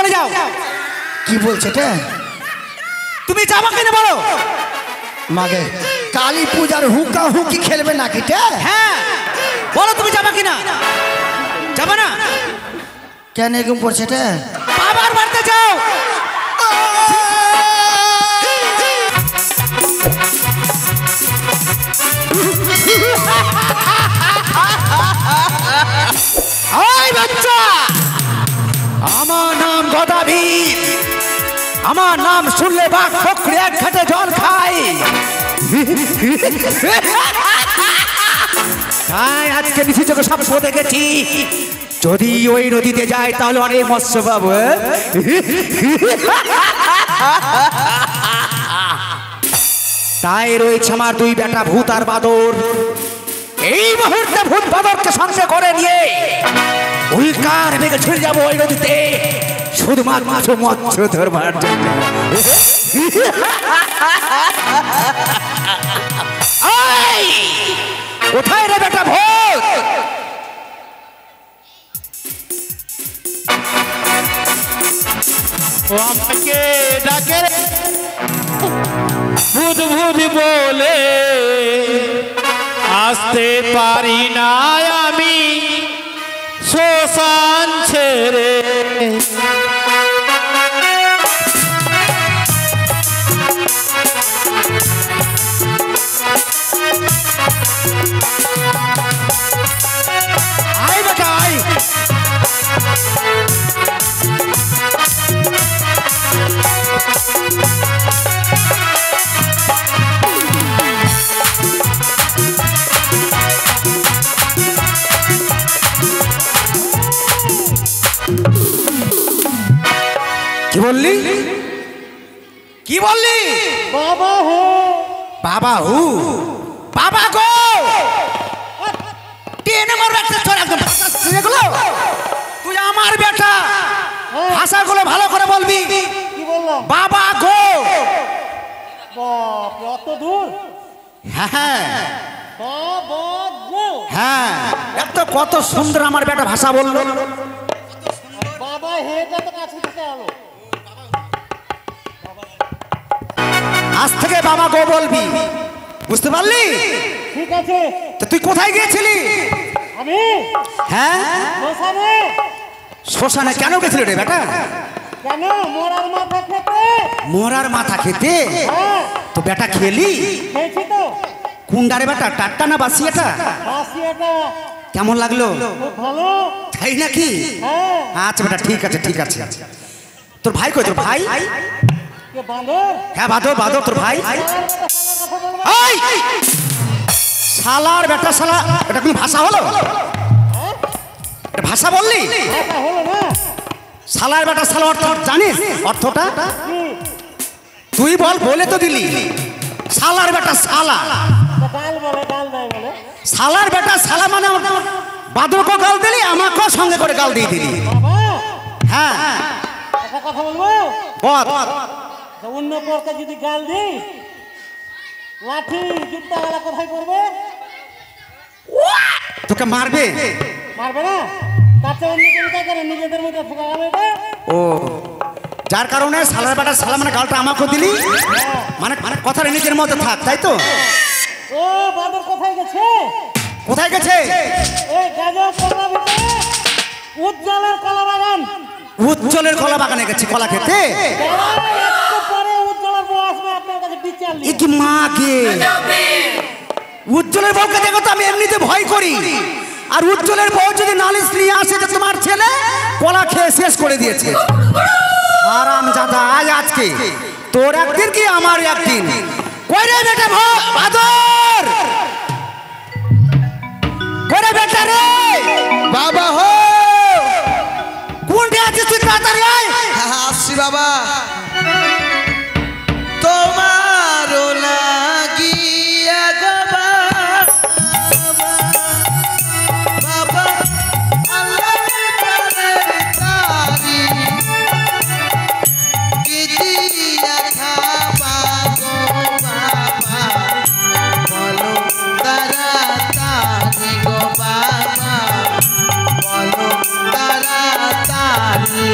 চলে যাও। কি বলছে এটা? তুমি যাবা কিনা বলো? মাগে কালী পূজার হুকা হুকি খেলবে নাকি? হ্যাঁ বলো তুমি যাবা কিনা? যাবা না? কেন এরকম করছে এটা? বাবার বাড়িতে যাও। ওই বাচ্চা, আমার নাম গদাবীর। আমার নাম শুনলে বাঘ ফকরে এক ঘাটে জল খায়। তাই আজকে নিচু চোখে সাপ দেখেছি। যদি ওই নদীতে যায় তাহলে অনেক মৎস্য পাবো। তাই রয়েছে আমার দুই বেটা ভূত আর বাদর। এই মুহূর্তে ভূত বাদরকে সঙ্গে করে নিয়ে উল্কার বেগে ছুটে যাবো ওই নদীতে, শুধুমাত্র মৎস্য ধরবার জন্য। কোথায় রে বেটা ভূত? আমাকে ডাকে ভূত ভূত বলে, আসতে পারি না আমি শ্মশান ছেড়ে। আয় বেটা আয়। কি বললি? কি বললি? বাবা হো। বাবা হু? বাবা গো টেনে মারবে একটা চড় একদম। তুই আমার বেটা, ভাষাগুলো ভালো করে বলবি। কি বললাম? বাবা গো। বাপ অত দূর? হ্যাঁ বাবা গো। হ্যাঁ, এত কত সুন্দর আমার বেটা ভাষা বললো। বাবা হেটা তো কাছে দিতে হলো। আজ থেকে বাবা গো বলবি, বুঝতে পারলি? ঠিক আছে। তো তুই কোথায় গিয়েছিলি? আমি হ্যাঁ শ্মশানে। শ্মশানে কেন গেছিলি রে বেটা? কেন? মরার মাথা খেতে। মোরার মাথা খেতে? হ্যাঁ তো বেটা খেলি? খেয়েছি তো। কুন্ডারে বেটা, টাট্টা না বাসি এটা? বাসিয়াটা কেমন লাগলো? খুব ভালো। তাই নাকি? হ্যাঁ। আচ্ছা বেটা ঠিক আছে ঠিক আছে। তোর ভাই কই? তোর ভাই? কে বাঁদর? হ্যাঁ বাদর বাদর, তোর ভাই? এই! শালার বেটা শালা, এটা কোন ভাষা হলো? এটা ভাষা বললি? ভাষা হলো না? শালার বেটা শালা অর্থ জানিস? অর্থটা কি? তুই বল, বলে তো দিলি। শালার বেটা শালা, ডাল বলে, ডাল দেয় বলে। শালার বেটা শালা মানে বাদরকে গাল দিলি, আমাকেও সঙ্গে করে গাল দিয়ে দিলি। বাবা হ্যাঁ একটা কথা বলবো? বল। তো অন্য পরকে যদি গাল দিই, লাঠি জুতা গলা কোথায় পড়বে? তোকে মারবে? মারবে না? কাছে অন্য কেউ কা করে নিজেদের মধ্যে ফুকা গেল এটা। ও, যার কারণে শালার বেটা শালা মানে গালটা আমাকেও দিলি, মানে মানে কথাটা নিজের মধ্যে থাক, তাই তো? ও বাদর কোথায় গেছে? কোথায় গেছে? এই গাজর কলা ভিতরে উজ্জ্বলের কলা বাগান। উজ্জ্বলের কলা বাগানে গেছি কলা খেতে। একটু পরে উজ্জ্বলের বউ আসবে আপনার কাছে বিচার নিয়ে। এ কি মা কে? উজ্জ্বলের বউকে দেখো তো আমি এমনিতে ভয় করি, আর উজ্জ্বলের বউ যদি নালিশ নিয়ে আসে যে তোমার ছেলে কলা খেয়ে শেষ করে দিয়েছে। আরাম জাদা, আজ আজকে তোর একদিন কি আমার একদিন। কই রে বেটা বাদর? কই রে বেটা রে? বাবা হো। কোনটা আছিস তুই? তাড়াতাড়ি আয়। আসছি বাবা। তোমারও লাগিয়া গো বাবা, আল্লাহর প্রাণের তারি, কি দিয়া খাবা গো বাবা, বলো তাড়াতাড়ি গো বাবা, বলো তাড়াতাড়ি।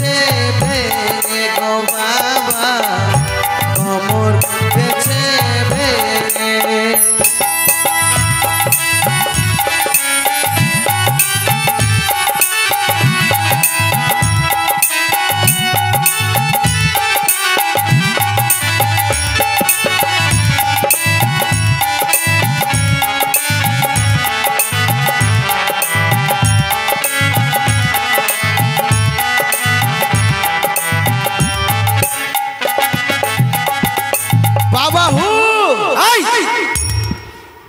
গেছে ভেঙে গো বাবা কোমর গেছে ভেঙে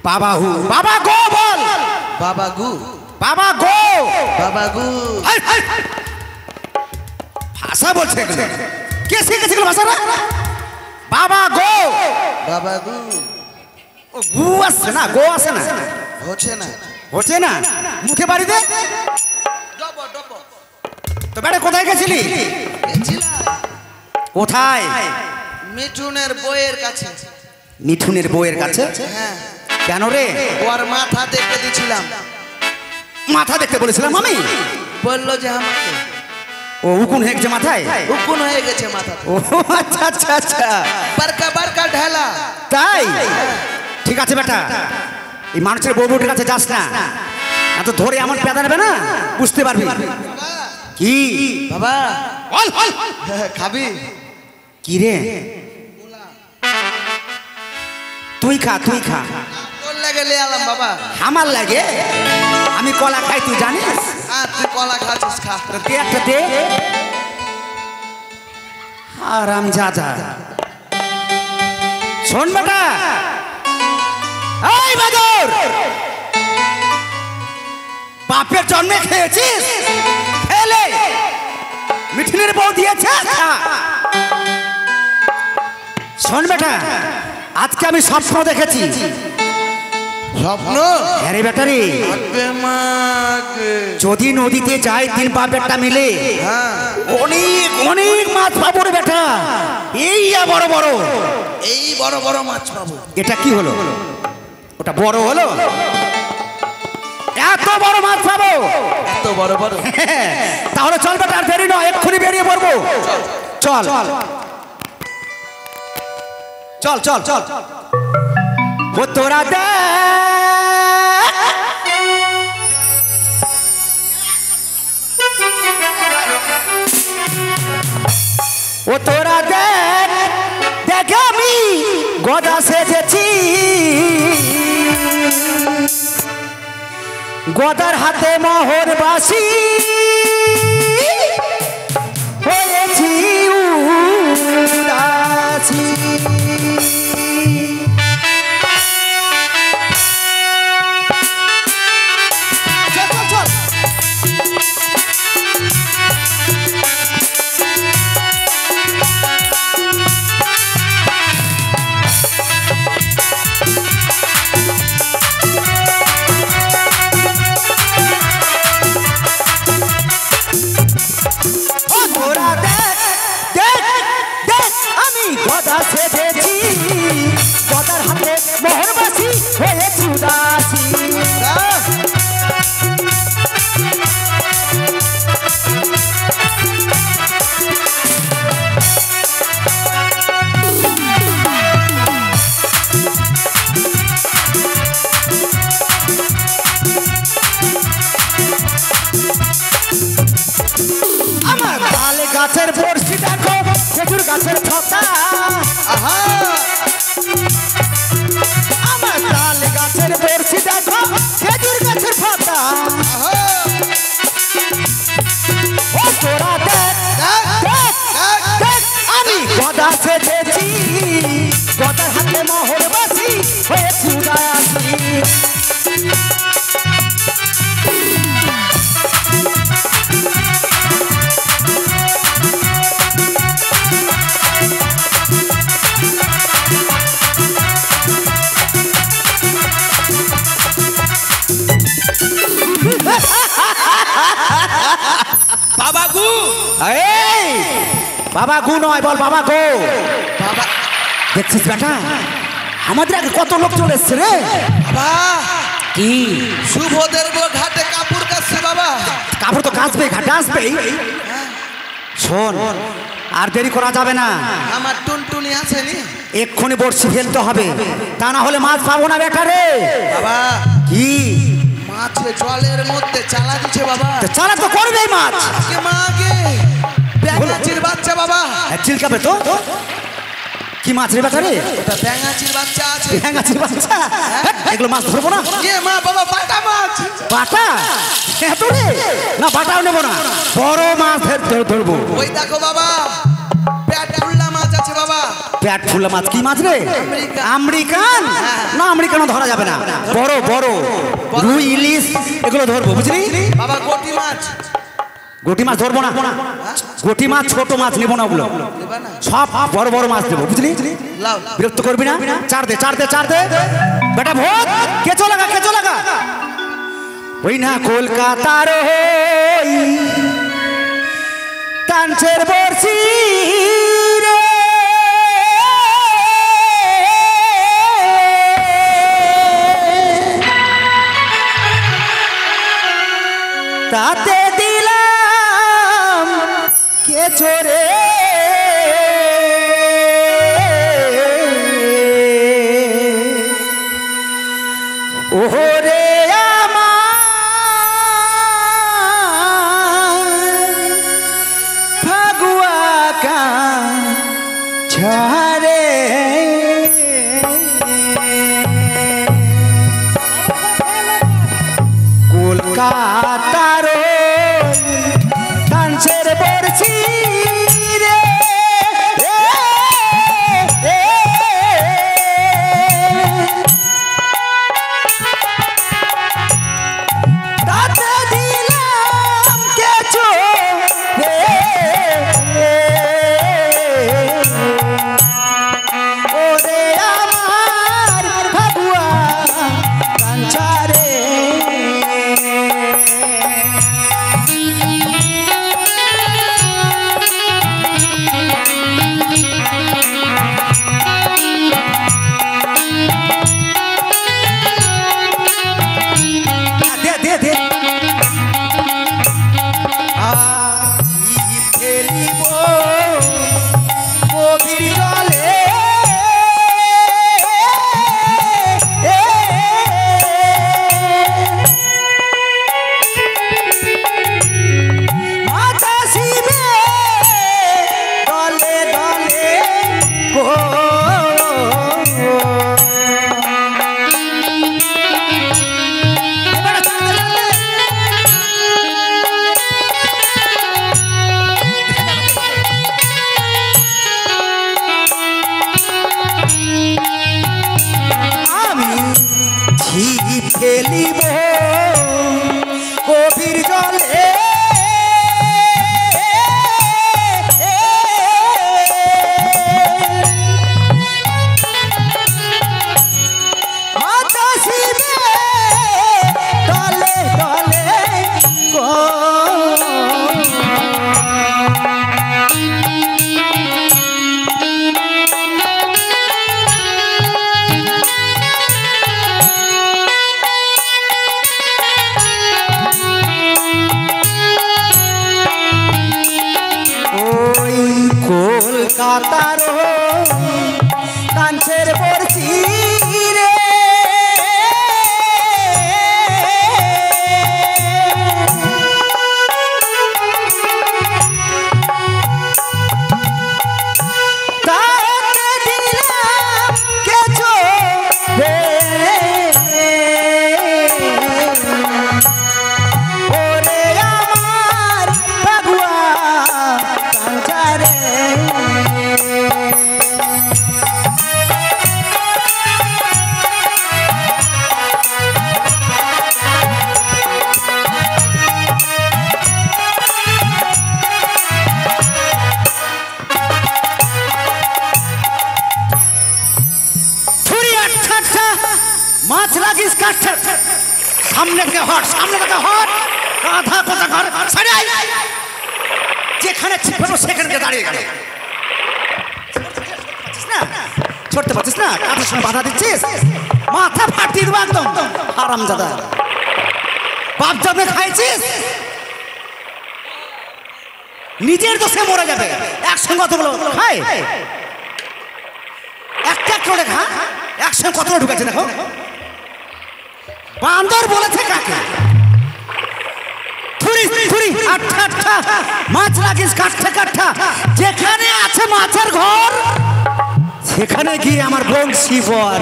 বাবা হু বাবা গো বল বাবা গু বাবা গো বাবা গু ভাষা বলছে এগুলো কে শিখেছে এগুলো ভাষাটা বাবা গো বাবা গু ও গু আসছে না গো আসে না হচ্ছে না হচ্ছে না মুখে বাড়ি দে ডবো ডবো তো বেটা কোথায় গেছিলি গেছিলাম কোথায় মিঠুনের বইয়ের কাছে মিঠুনের বউয়ের কাছে হ্যাঁ কেন রে ওর মাথা দেখে দিছিলাম মাথা দেখতে বলেছিলাম আমি বললো যে আমাকে ও উকুন হেঁকছে মাথায় উকুন হয়ে গেছে মাথা ও আচ্ছা আচ্ছা আচ্ছা বারকা বারকা ঢেলা তাই ঠিক আছে বেটা এই মানুষের বউবুটির কাছে যাস না এত ধরে এমন পেদা নেবে না বুঝতে পারবি কি বাবা বল বল খাবি কি রে তুই খা তুই খা তোর লাগে লে আলাম বাবা আমার লাগে আমি কলা খাই তুই জানিস আর তুই কলা খাচ্ছিস খা তো দে একটা দে আরাম জাদা শোন বেটা এই বাদর বাপের জন্মে খেয়েছিস খেলে মিঠুনের বউ দিয়েছে খা। শোন বেটা আজকে আমি স্বপ্ন দেখেছি স্বপ্ন হ্যাঁ রে বেটা রে যদি নদীতে যাই তিন বাপেরটা মিলে হ্যাঁ অনেক অনেক মাছ পাবো রে বেটা এই বড় বড় এই বড় বড় মাছ পাবো এটা কি হলো ওটা বড় হলো এত বড় মাছ পাবো এত বড় বড় তাহলে চল বেটা আর দেরি নয় এক্ষুনি বেরিয়ে পড়বো চল চল চল চল ও তোরা ও তোরা দেখ আমি গদা সেজেছি গদার হাতে মোহর বাসি হয়েছি উদাসী গদা সেজেছি গদার হাতে মোহরবাসী হয়েছি উদাসী আমার তাল গাছের বর্ষি দেখো খেজুর গাছের ছতা আমার তাল গাছের বর্ষি দেখো খেজুর গাছের ছতা ও তোরা দেখ আমি গদা সেজেছি গদার হাতে মোহর বাসি হয়েছি উদাসী বাবা গু এই বাবা গু নয় বল বাবা গো বাবা দেখছিস বেটা আমাদের আগে কত লোক চলে এসছে রে বাবা কি শুভদের ঘাটে কাপড় কাচ্ছে বাবা কাপড় তো কাচবে ঘাটে আসবে শোন, আর দেরি করা যাবে না, আমার টুনটুনি আসেনি এক্ষুনি বড়শি ফেলতে হবে, তা না হলে মাছ পাবো না বেটা রে। বাবা কি মাছে জলের মধ্যে চালা দিচ্ছে বাবা। চালা তো করবেই মাছ। কে মাগে ব্যাঙাচির বাচ্চা বাবা। চিলকাবে তো, কি মাছ রে বেটা রে? ওটা ব্যাঙাচির বাচ্চা আছে। ব্যাঙাচির বাচ্চা? এগুলো মাছ ধরবো না। কে মা বাবা বাটা মাছ। বাটা? এত রে না, বাটাও নেবো না, বড় মাছ ধরবো। ওই দেখো বাবা পেট ফুল্লা মাছ আছে বাবা। পেট ফুল্লা মাছ? কি মাছ রে? আমেরিকান? না, আমেরিকানও ধরা যাবে না, বড় বড় রুই ইলিশ এগুলো ধরবো, বুঝলি বাবা গটি মাছ। গটি মাছ ধরবো না, গটি মাছ ছোট মাছ নেবো না, ওগুলো সব বড় বড় মাছ দেবো, বুঝলি। লাও বিরক্ত করবি না, চার দে চার দে চার দে বেটা। ভোট কেঁচো লাগা, কেঁচো লাগা। ওই না কলকাতার ওই কাঞ্চের বর্ষি রে, তাতে দিলাম কেঁচো রে। ওরে আমার ফাগুয়া কাঁছারে, কলকাতার কাঞ্চের বর্ষি রে, তাতে দিলাম কেঁচো রে। ওরে আমার ফাগুয়া কাঁছারে, দে দে দে। আজি ফেলিব গভীর জলে, মাছ আসিবে দলে দলে গো। আমি ছিপ ফেলিব গভীর জলে, মাছ আসিবে দলে দলে গো। ওই কলকাতার কাঞ্চের বর্ষি রে, তাতে দিলাম কেঁচো রে। ওরে আমার ফাগুয়া কাঁছারে, মাছ লাগিস কাটছে, সামনে থেকে হট, সামনে থেকে হট, আধা কোথা ঘর ছাড়াই, যেখানে ছিপেলো সেখানে দাঁড়িয়ে গেল। ছড়তে পারছিস না, কাঁথার সঙ্গে বাধা দিচ্ছিস, মাথা ফাটিয়ে দেবো একদম হারামজাদা। বাপ জামে খাইছিস, নিজের দোষে মরে যাবে। একসঙ্গে কতগুলো খায়, একটা করে খা, একসঙ্গে কতগুলো ঢুকেছে দেখো। বান্দর বলেছে কাকে? থুরি থুরি আটটা আটটা মাছ রাখিস কাঠটা কাঠটা। যেখানে আছে মাছের ঘর সেখানে গিয়ে আমার বংশী বল।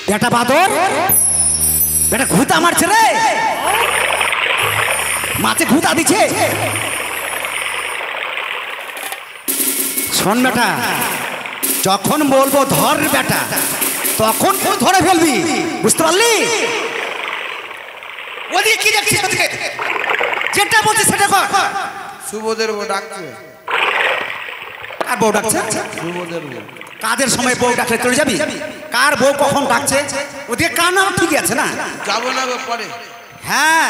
বেটা বাদর, বেটা ঘুতা মারছে রে, মাছে ঘুতা দিচ্ছে। শোন বেটা, যখন বলবো ধর বেটা তখন ধরে ফেলবি, বুঝতে পারলি? ওদিকে কি দেখছিস? ওদিকে যেটা বলছিস সেটা কর। সুবোধের বউ ডাকছে। আর বউ ডাকছে? সুবোধের বউ। কাজের সময় বউ ডাকলে চলে যাবি? কার বউ কখন ডাকছে ওদিকে কার নাম ঠিকই আছে না? যাবো না গো পরে। হ্যাঁ,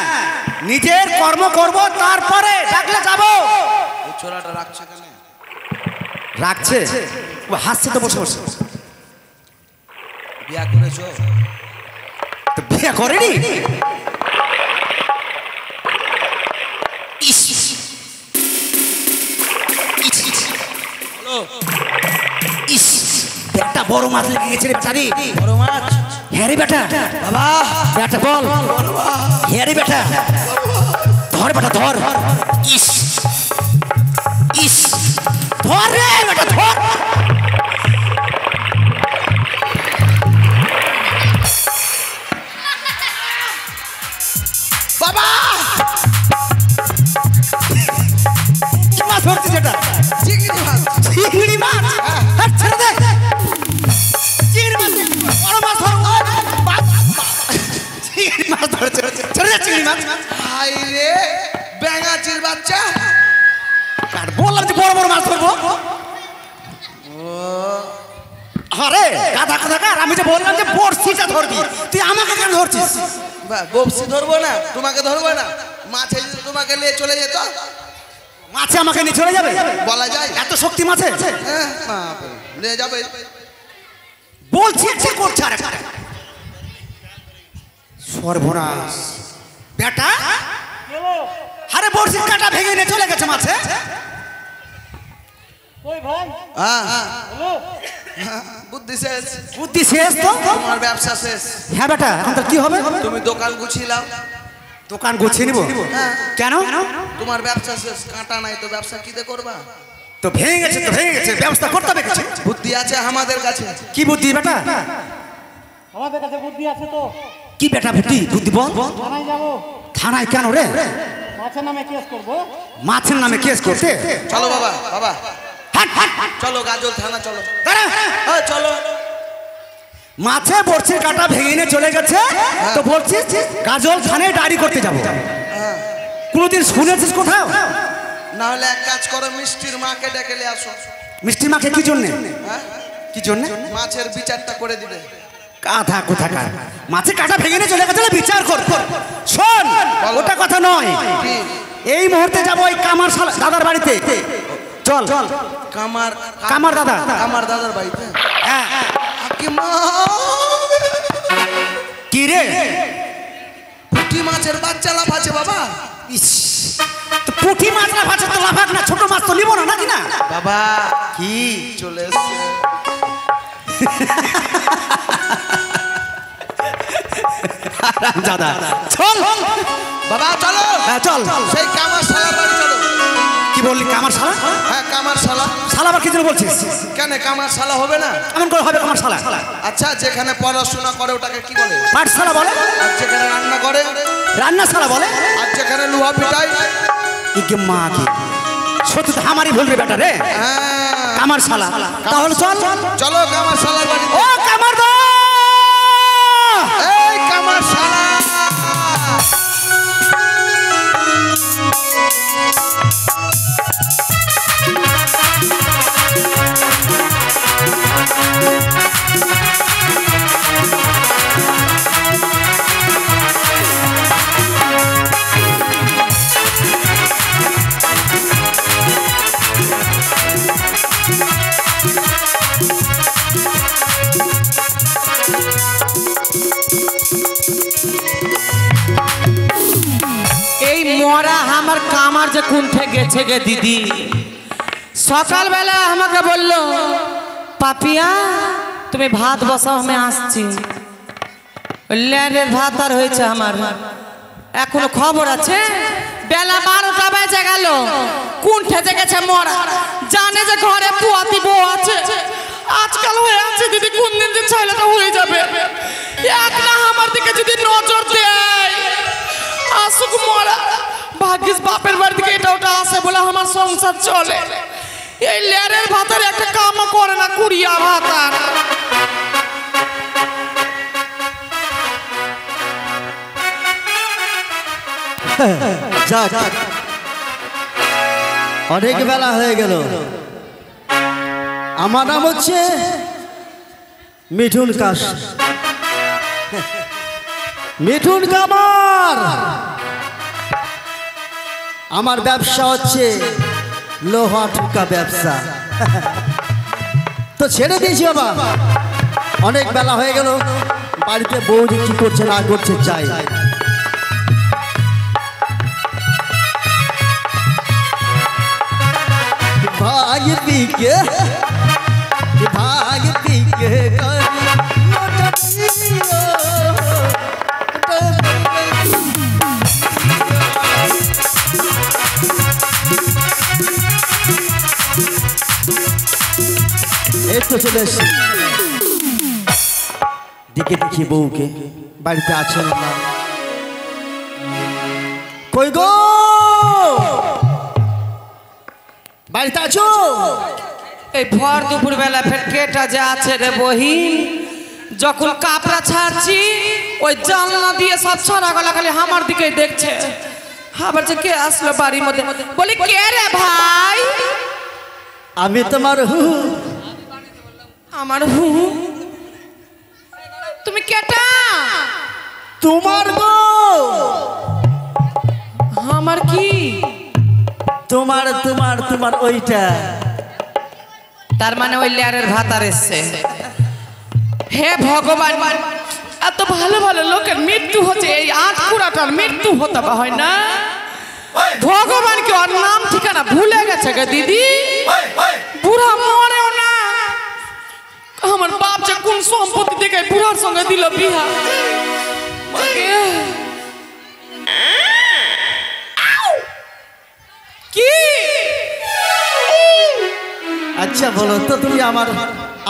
নিজের কর্ম করব তারপরে ডাকলে যাবো। ওই ছোড়াটা রাখছে কেন? রাখছে ও হাসছে তো বসে বসে। বিয়া করেছো? তো বিয়ে করেনি? একটা বড় মাছ লেগে গেছে রে বেচারি। বড় মাছ? হ্যাঁ রে বেটা। বাবা বেটা বল। হ্যাঁ রে বেটা, ধর বেটা ধর। ইস ইস ধর রে বেটা ধর। বাবা কি মাছ ধরছিস এটা? চিংড়ি মাছ। চিংড়ি মাছ? হ্যাঁ, ছেড়ে দে। চিংড়ি মাছ, বড় মাছ ধর। চিংড়ি মাছ ধরে ছেড়ে দে চিংড়ি মাছ। হাই রে ব্যাঙাচির বাচ্চা। আর বললাম যে বড় বড় মাছ ধরবো। আরে গাধা গাধা, আমি যে বললাম যে বড়শিটা ধরবি, তুই আমাকে কেন ধরছিস? ববসি ধরবো না, তোমাকে ধরবো না। মাছে যদি তোমাকে নিয়ে চলে যেত? মাছে আমাকে নিয়ে চলে যাবে? বলা যায়? এত শক্তি মাছে? হ্যাঁ, নিয়ে যাবে। বলছি কি করছে? আরে সর্বনাশ বেটা। আরে বড়শির কাঁটা ভেঙে নিয়ে চলে গেছে মাছে। ওই ভাই হ্যাঁ হ্যালো, বুদ্ধি শেষ। বুদ্ধি শেষ তো? তোমার ব্যবসা শেষ। হ্যাঁ বেটা, এখন তো কি হবে? তুমি দোকান গুছিলাও। দোকান গুছিয়ে নিব? হ্যাঁ। কেন? তোমার ব্যবসা শেষ, কাঁটা নাই তো ব্যবসা কি দিয়ে করবা? তো ভেঙে গেছে তো ভেঙে গেছে, ব্যবস্থা করতে হবে কিছু। বুদ্ধি আছে আমাদের কাছে। কি বুদ্ধি বেটা? আমাদের কাছে বুদ্ধি আছে তো। কি বেটা বুদ্ধি? বুদ্ধি বল। থানায় যাবো, থানায় কেন রে? মাছের নামে কেস করবো। মাছের নামে কেস করতে? চলো বাবা, বাবা হাট, হাট, হাট। চলো গাজল থানা চলো। দাঁড়া। হ্যাঁ চলো। মাছে বড়শির কাঁটা ভেঙে নিয়ে চলে গেছে তো বলছিস গাজল থানায় ডায়েরি করতে যাবো? হ্যাঁ, কোনোদিন শুনেছিস কোথাও? না হলে এক কাজ করো, মিষ্টির মাকে ডেকে নিয়ে আসো। মিষ্টি মাকে কি জন্যে? হ্যাঁ, কি জন্যে? মাছের বিচারটা করে দিবে। কাঁথা কোথাকার, মাছে কাঁটা ভেঙে নিয়ে চলে গেছে বিচার কর। শোন, ওটা কথা নয়। কি? এই মুহূর্তে যাবো ওই কামার দাদার বাড়িতে। চল চল। কামার কামার দাদা। কামার দাদার বাড়িতে? হ্যাঁ। কাকিমা, কি রে? পুঁটি মাছের বাচ্চা লাফাচ্ছে বাবা। ইস, তো পুঁটি মাছ লাফাচ্ছে তো লাফাক না, ছোট মাছ তো নিব না নাকি না? বাবা কি চলে এসছে। দাদা চল বাবা চলো। হ্যাঁ চল। সেই কামার শালার বাড়ি চলো। কি বললি কামার শালা? হ্যাঁ কামার শালা। শালা আবার কি জন্য বলছিস? কেন কামার শালা হবে না? এমন করে হবে কামার শালা? আচ্ছা, যেখানে পড়াশোনা করে ওটাকে কি বলে? পাঠশালা বলে। আর যেখানে রান্না করে? রান্না শালা বলে। আর যেখানে লোহা পিটাই? ইকে মা কি সত্যি তো আমারই ভুল রে বেটা রে। হ্যাঁ, কামার শালা। তাহলে চল চলো কামার শালার বাড়ি। ও কামার দা। এই কামার শালা। আমার যে কুণ্ঠে গেছে গে দিদি। সকালবেলা আমাকে বললো পাপিয়া তুমি ভাত বসাও আমি আসছি। ল্যারের ভাত আর হয়েছে আমার এখনো খবর আছে। বেলা 12টা বেজে গেল, কুণ্ঠে জেগেছে মরা, জানে যে ঘরে পুয়াতি বউ আছে। আজকাল হয়ে আছে দিদি, কোন দিন যে ছেলেটা হয়ে যাবে। এক না আমার দিকে যদি নজর দেয়, আসুক মরা। ভাগ্যিস বাপের বাড়ি থেকে এটা ওটা আসে বলে আমার সংসার চলে। এই লেরের ভাতার একটা কামও করে না, কুড়িয়া ভাতার। যাক, অনেক বেলা হয়ে গেল। আমার নাম হচ্ছে মিঠুন কাশ, মিঠুন কামার। আমার ব্যবসা হচ্ছে লোহা ঠুকা ব্যবসা। তো ছেড়ে দিয়েছি বাবা, অনেক বেলা হয়ে গেল। বাড়িতে বউ যে কি করছে না করছে চাই। भाग पी के तो चले दिखे देखी बहू के बाड़ीते आछे ना कोई गो বাড়িতে আছো? এই ভর দুপুর বেলা ফের কেটা যে আছে রে বহিন। যখন কাপড়া ছাড়ছি ওই জানলা দিয়ে সব ছড়া গলা খালি আমার দিকেই দেখছে। আবার যে কে আসলো বাড়ির মধ্যে, বলি কে রে ভাই? আমি তোমার হু। আমার হু? তুমি কেটা? তোমার গো। আমার কি? তোমার তোমার তোমার ওইটা। তার মানে ওই লেয়ারের ভাতার এসছে। হে ভগবান, এত ভালো ভালো লোকের মৃত্যু হচ্ছে, এই আটকুড়াটার মৃত্যু হতে হয় না। ভগবান কি ওর নাম ঠিকানা ভুলে গেছে গে দিদি? বুড়া মরেও না। আমার বাপ যে কোন সম্পত্তি দেখে বুড়ার সঙ্গে দিল বিহা। কি? আচ্ছা বলো তো, তুমি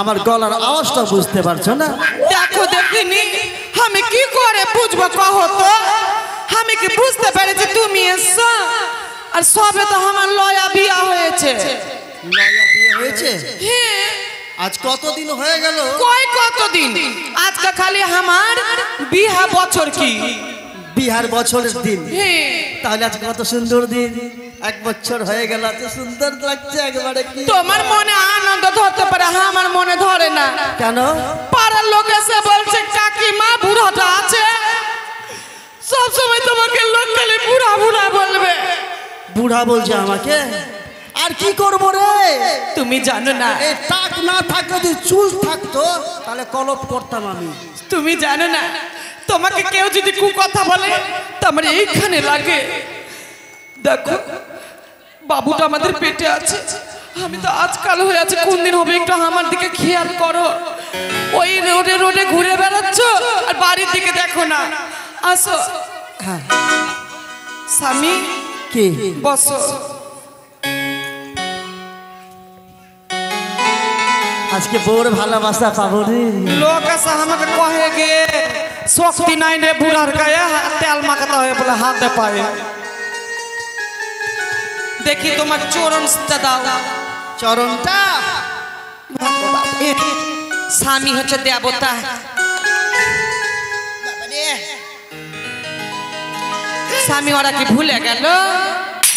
আমার গলার আওয়াজটা বুঝতে পারছো না? দেখো দেখিনি, আমি কি করে বুঝবো কহ তো? আমি কি বুঝতে পেরেছি তুমি এসছো? আর সবে তো আমার লয়া বিয়া হয়েছে। লয়া বিয়ে হয়েছে? হ্যাঁ। আজ কতদিন হয়ে গেল? কই কতদিন? আজকে খালি আমার বিহা বছর কি বিহার বছরের দিন। হ্যাঁ। তাহলে আজ কত সুন্দর দিন, 1 বছর হয়ে গেল। এত সুন্দর লাগছে একবারে। কি তোমার মনে আনন্দ ধরতে পারে, আমার মনে ধরে না। কেন? পাড়ার লোক এসে বলছে কাকিমা বুড়াটা আছে, সবসময় তোমাকে লোক খালি বুড়া বুড়া বলবে। বুড়া বলছে আমাকে? আর কি করবো রে? তুমি জানো না, এই টাক না থাকলে যদি চুল থাকতো তাহলে কলপ করতাম আমি। তুমি জানো না, তোমাকে কেউ যদি কু কথা বলে তোমার এইখানে লাগে। দেখো বাবুটা আমাদের পেটে আছে, আমি তো আজকাল হয়ে আছে, কোন দিন হবে একটু আমার দিকে খেয়াল করো। ওই রোডে রোডে ঘুরে বেড়াচ্ছ আর বাড়ির দিকে দেখো না। আসো। হ্যাঁ। স্বামী কি? বসো। আজকে বউর ভালোবাসা পাবো রে। লোক এসে আমাকে কহে গে শক্তি নাই রে বুড়ার গায়ে, তেল মাখাতে হয় বলে হাতে পায়ে। দেখি তোমার চরণটা দাও। চরণটা? স্বামী হচ্ছে দেবতা। স্বামী ওরা কি ভুলে গেল?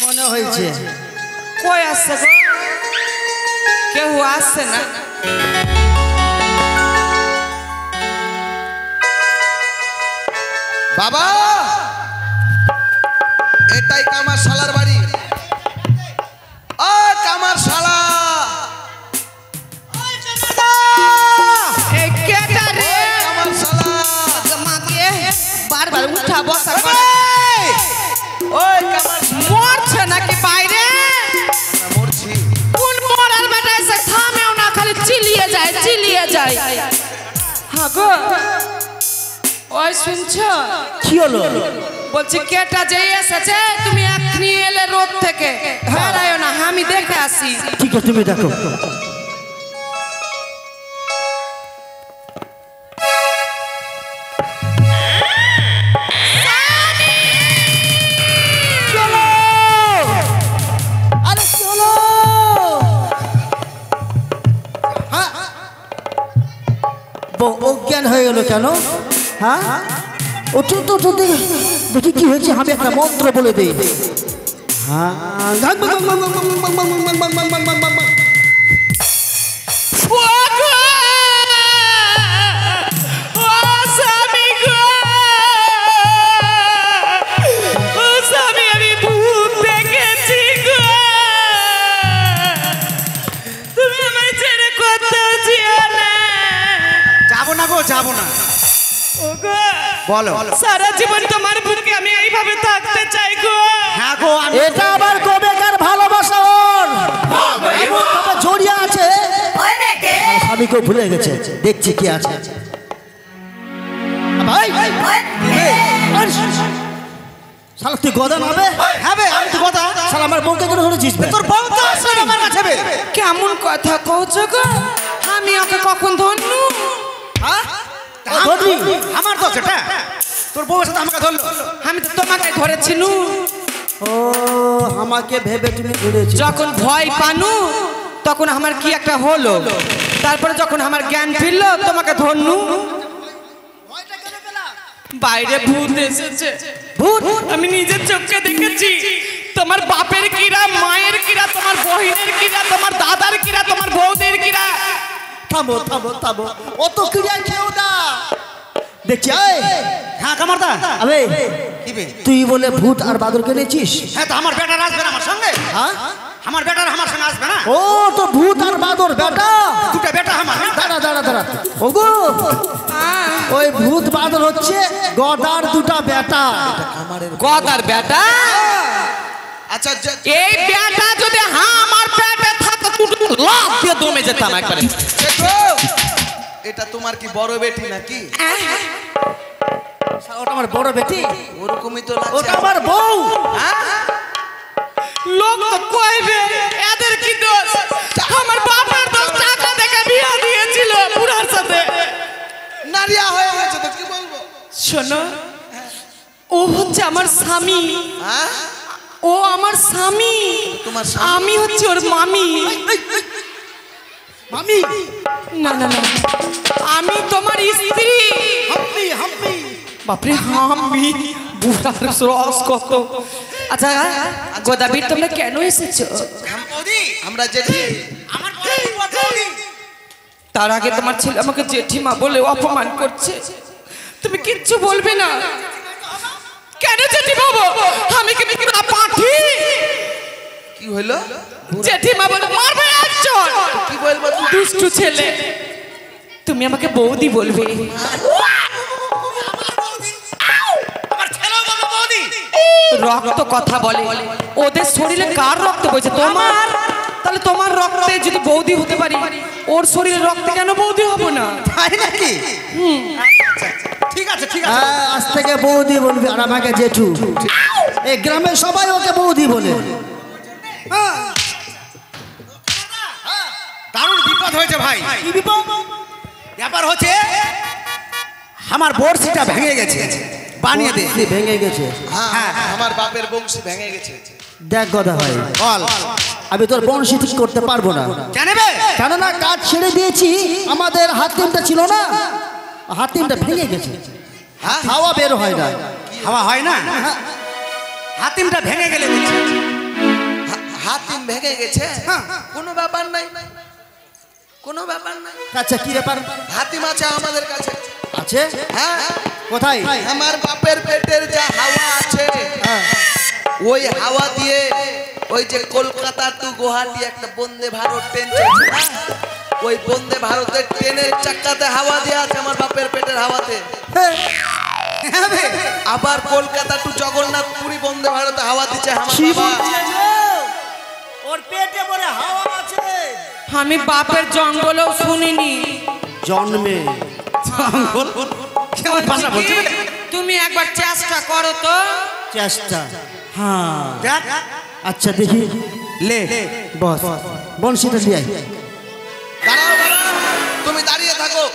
মনে হয়েছে। কই আসছে গো? কেউ আসছে না। বাবা, এটাই কামার শালার বাড়ি। ও কামার শালা, এই কেটা রে? কামার শালা, বারবার উঠা বসা করে। ওই কামার মরছে নাকি মাগো ওই শুনছো কি হলো? বলছি কেটা যেই এসেছে তুমি এখনি এলে রোদ থেকে বেড়ায়ও না আমি দেখে আসি ঠিক আছে তুমি দেখো। আরে চলো। হ্যাঁ অজ্ঞান হয়ে গেল কেন? হ্যাঁ ওঠো তো ওঠো, দেখি কি হয়েছে। আমি একটা মন্ত্র বলে দিই। যাবো না গো, যাবো না। বলো। সারা জীবন তোমার বুকে আমি এইভাবে থাকতে চাই গো। হ্যাঁ গো, এটা আবার কবেকার ভালোবাসা ওর এমনভাবে জড়িয়ে আছে, স্বামীকেও ভুলে গেছে। দেখছি কি আছে। ভাই শালা তুই গদা নাবে? হ্যাঁ বে, আমি তো কথা। শালা আমার বউকে কেন ধরেছিস? তোর বউ তো আসবে আমার কাছে বে। কেমন কথা কওছো গো? আমি ওকে কখন ধরনু? হ্যাঁ? ধরলি? আমার তো সেটা। তোর বউয়ের সাথে আমাকে ধরলো। আমি তো তোমাকে ধরেছিনু। ও আমাকে ভেবে তুমি ধরেছি। যখন ভয় পানু তখন আমার কি একটা হলো, তারপরে যখন আমার জ্ঞান ফিরলো তোমাকে ধরনু। বাইরে ভূত এসেছে। ভূত? আমি নিজের চোখে দেখেছি। তোমার বাপের কিরা, মায়ের কিরা, তোমার বহিনের কিরা, তোমার দাদার কিরা, তোমার বউদের কিরা। থামো থামো থামো, অত ক্রিয়া কেউ না দেখছি। হ্যাঁ কামারদা। আবে কি বে? তুই বলে ভূত আর বাদরকে নিয়েছিস? হ্যাঁ তো আমার বেটার আসবে না আমার সঙ্গে? হ্যাঁ আমার বেটার আমার সঙ্গে আসবে না? ও তো ভূত আর বাদর বেটা। দুটা বেটা আমার। দাঁড়া দাঁড়া দাঁড়া, ওগো ওই ভূত বাদর হচ্ছে গদার দুটা বেটা। গদার বেটা? আচ্ছা এই বেটা যদি আমার পেটে থাকতো তুই লাফ দিয়ে দমে যেতাম একবারে। এটা তোমার কি বড় বেটি নাকি? ওটা আমার বড় বেটি, ওরকমই তো লাগছে। ওটা আমার বউ। লোক তো কইবে এদের কি দোষ? আমার বাবার দোষ, টাকা দেখে বিয়ে দিয়েছিল বুড়ার সাথে। নারিয়া হয়ে গেছে তো কি বলবো। শোনো, ও হচ্ছে আমার স্বামী। হ্যাঁ ও আমার স্বামী, তোমার স্বামী? আমি হচ্ছে ওর মামি। মামি? না না না, আমি তোমার স্ত্রী। হাম্পি হাম্পি। বাপরে হাম্পি, বুড়ার রস কত। আচ্ছা গোদাবীর তোমরা কেন এসেছো? আমরা জেঠি। আমার বউদি। তার আগে তোমার ছেলে আমাকে জেঠিমা বলে অপমান করছে, তুমি কিচ্ছু বলবে না কেন? জেঠিমা বাবু, আমি কি না পাঠি? কি হইলো? জেঠিমা বলে মারবে একজন। কি বলবো তুমি? দুষ্টু ছেলে, তুমি আমাকে বৌদি বলবে। রক্ত কথা বলে, ওদের শরীরে কার রক্ত বইছে? তোমার। তাহলে তোমার রক্তে যদি বৌদি হতে পারি, ওর শরীরে রক্তে কেন বৌদি হব না? তাই নাকি? ঠিক আছে ঠিক আছে। আজ থেকে বৌদি বলবি আর আমাকে জেঠু। এই গ্রামের সবাই ওকে বৌদি বলে। দারুণ বিপদ হয়েছে ভাই। কি বিপদ? ব্যাপার হচ্ছে আমার বড়শিটা ভেঙে গেছে, বানিয়ে দে। কি ভেঙে গেছে? হ্যাঁ আমার বাপের বংশী ভেঙে গেছে। দেখ গদা ভাই, বল। আমি তোর বংশী ঠিক করতে পারবো না। কেন বে? কেননা কাজ ছেড়ে দিয়েছি, আমাদের হাতিমটা ছিল না, হাতিমটা ভেঙে গেছে। হাওয়া বের হয় না। হাওয়া হয় না? হাতিমটা ভেঙে গেলে বুঝছি। হাতিম ভেঙে গেছে? কোনো ব্যাপার নাই, কোনো ব্যাপার নাই। আচ্ছা কি ব্যাপার? হাতিম আছে আমাদের কাছে। আছে? হ্যাঁ কোথায়? আমার বাপের পেটের যা হাওয়া আছে, ওই হাওয়া দিয়ে ওই যে কলকাতা টু গুয়াহাটি একটা বন্দে ভারত ট্রেন চলছে না, ওই বন্দে ভারতের ট্রেনের চাকাতে হাওয়া দেওয়া আছে আমার বাপের পেটের হাওয়াতে। আবার কলকাতা টু জগন্নাথপুরি বন্দে ভারতে হাওয়া দিচ্ছে আমার বাবা। ওর পেটে পরে হাওয়া আছে। আমি বাপের জঙ্গলেও শুনিনি। জন্মে কেমন ভাষা বলছো? তুমি একবার চেষ্টা করো তো। চেষ্টা, হ্যাঁ দেখ, আচ্ছা দেখি, লে বস বংশীটা লিয়াই। দাঁড়াও দাঁড়াও, তুমি দাঁড়িয়ে থাকো।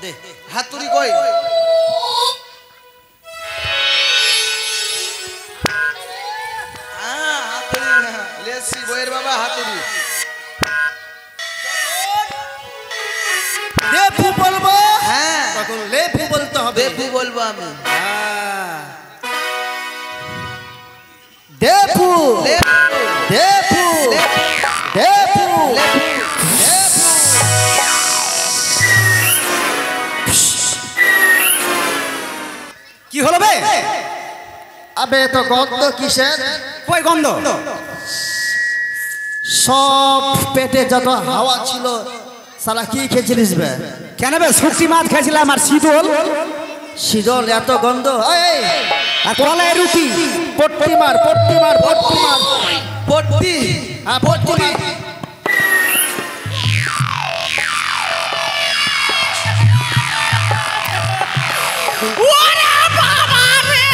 দে হাতুড়ি কই? হাতুড়ি লেসি বইয়ের বাবা হাতুড়ি। লেপু বলবো, হ্যাঁ তখন লেপু বলতে হবে। দেবু বলবো আমি। দেপু লেপু, দেপু দেপু কি হলো বে? আবে তো গন্ধ কিসের? কই গন্ধ? সব পেটে যত হাওয়া ছিল সালা কি খেয়েছিলিস বে? কেন বে? শুকটি মাছ খেয়েছিলাম আর শীতল শীতল, এত গন্ধ। এই আর কলাই রুটি। পট্টি মার, পট্টি মার, পট্টি মার, পট্টি। হ্যাঁ পট্টি মার। ওরে বাবা রে!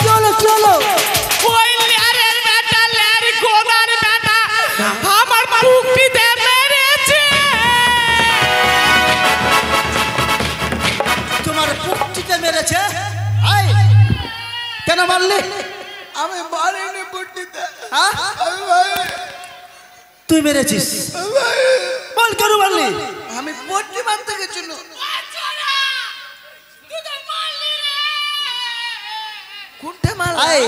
চলো চলো, ওই লেরের বেটা, লের গোদার বেটা আমার মুক্তিতে মেরেছে। তোমার পট্টিতে মেরেছে? এই কেন মারলি? আমি মারিনি পট্টিতে। হ্যাঁ? তুই মেরেছিস? বল কেন মারলি? আমি পট্টি মারতে গেছিল। কোনটা মাল? এই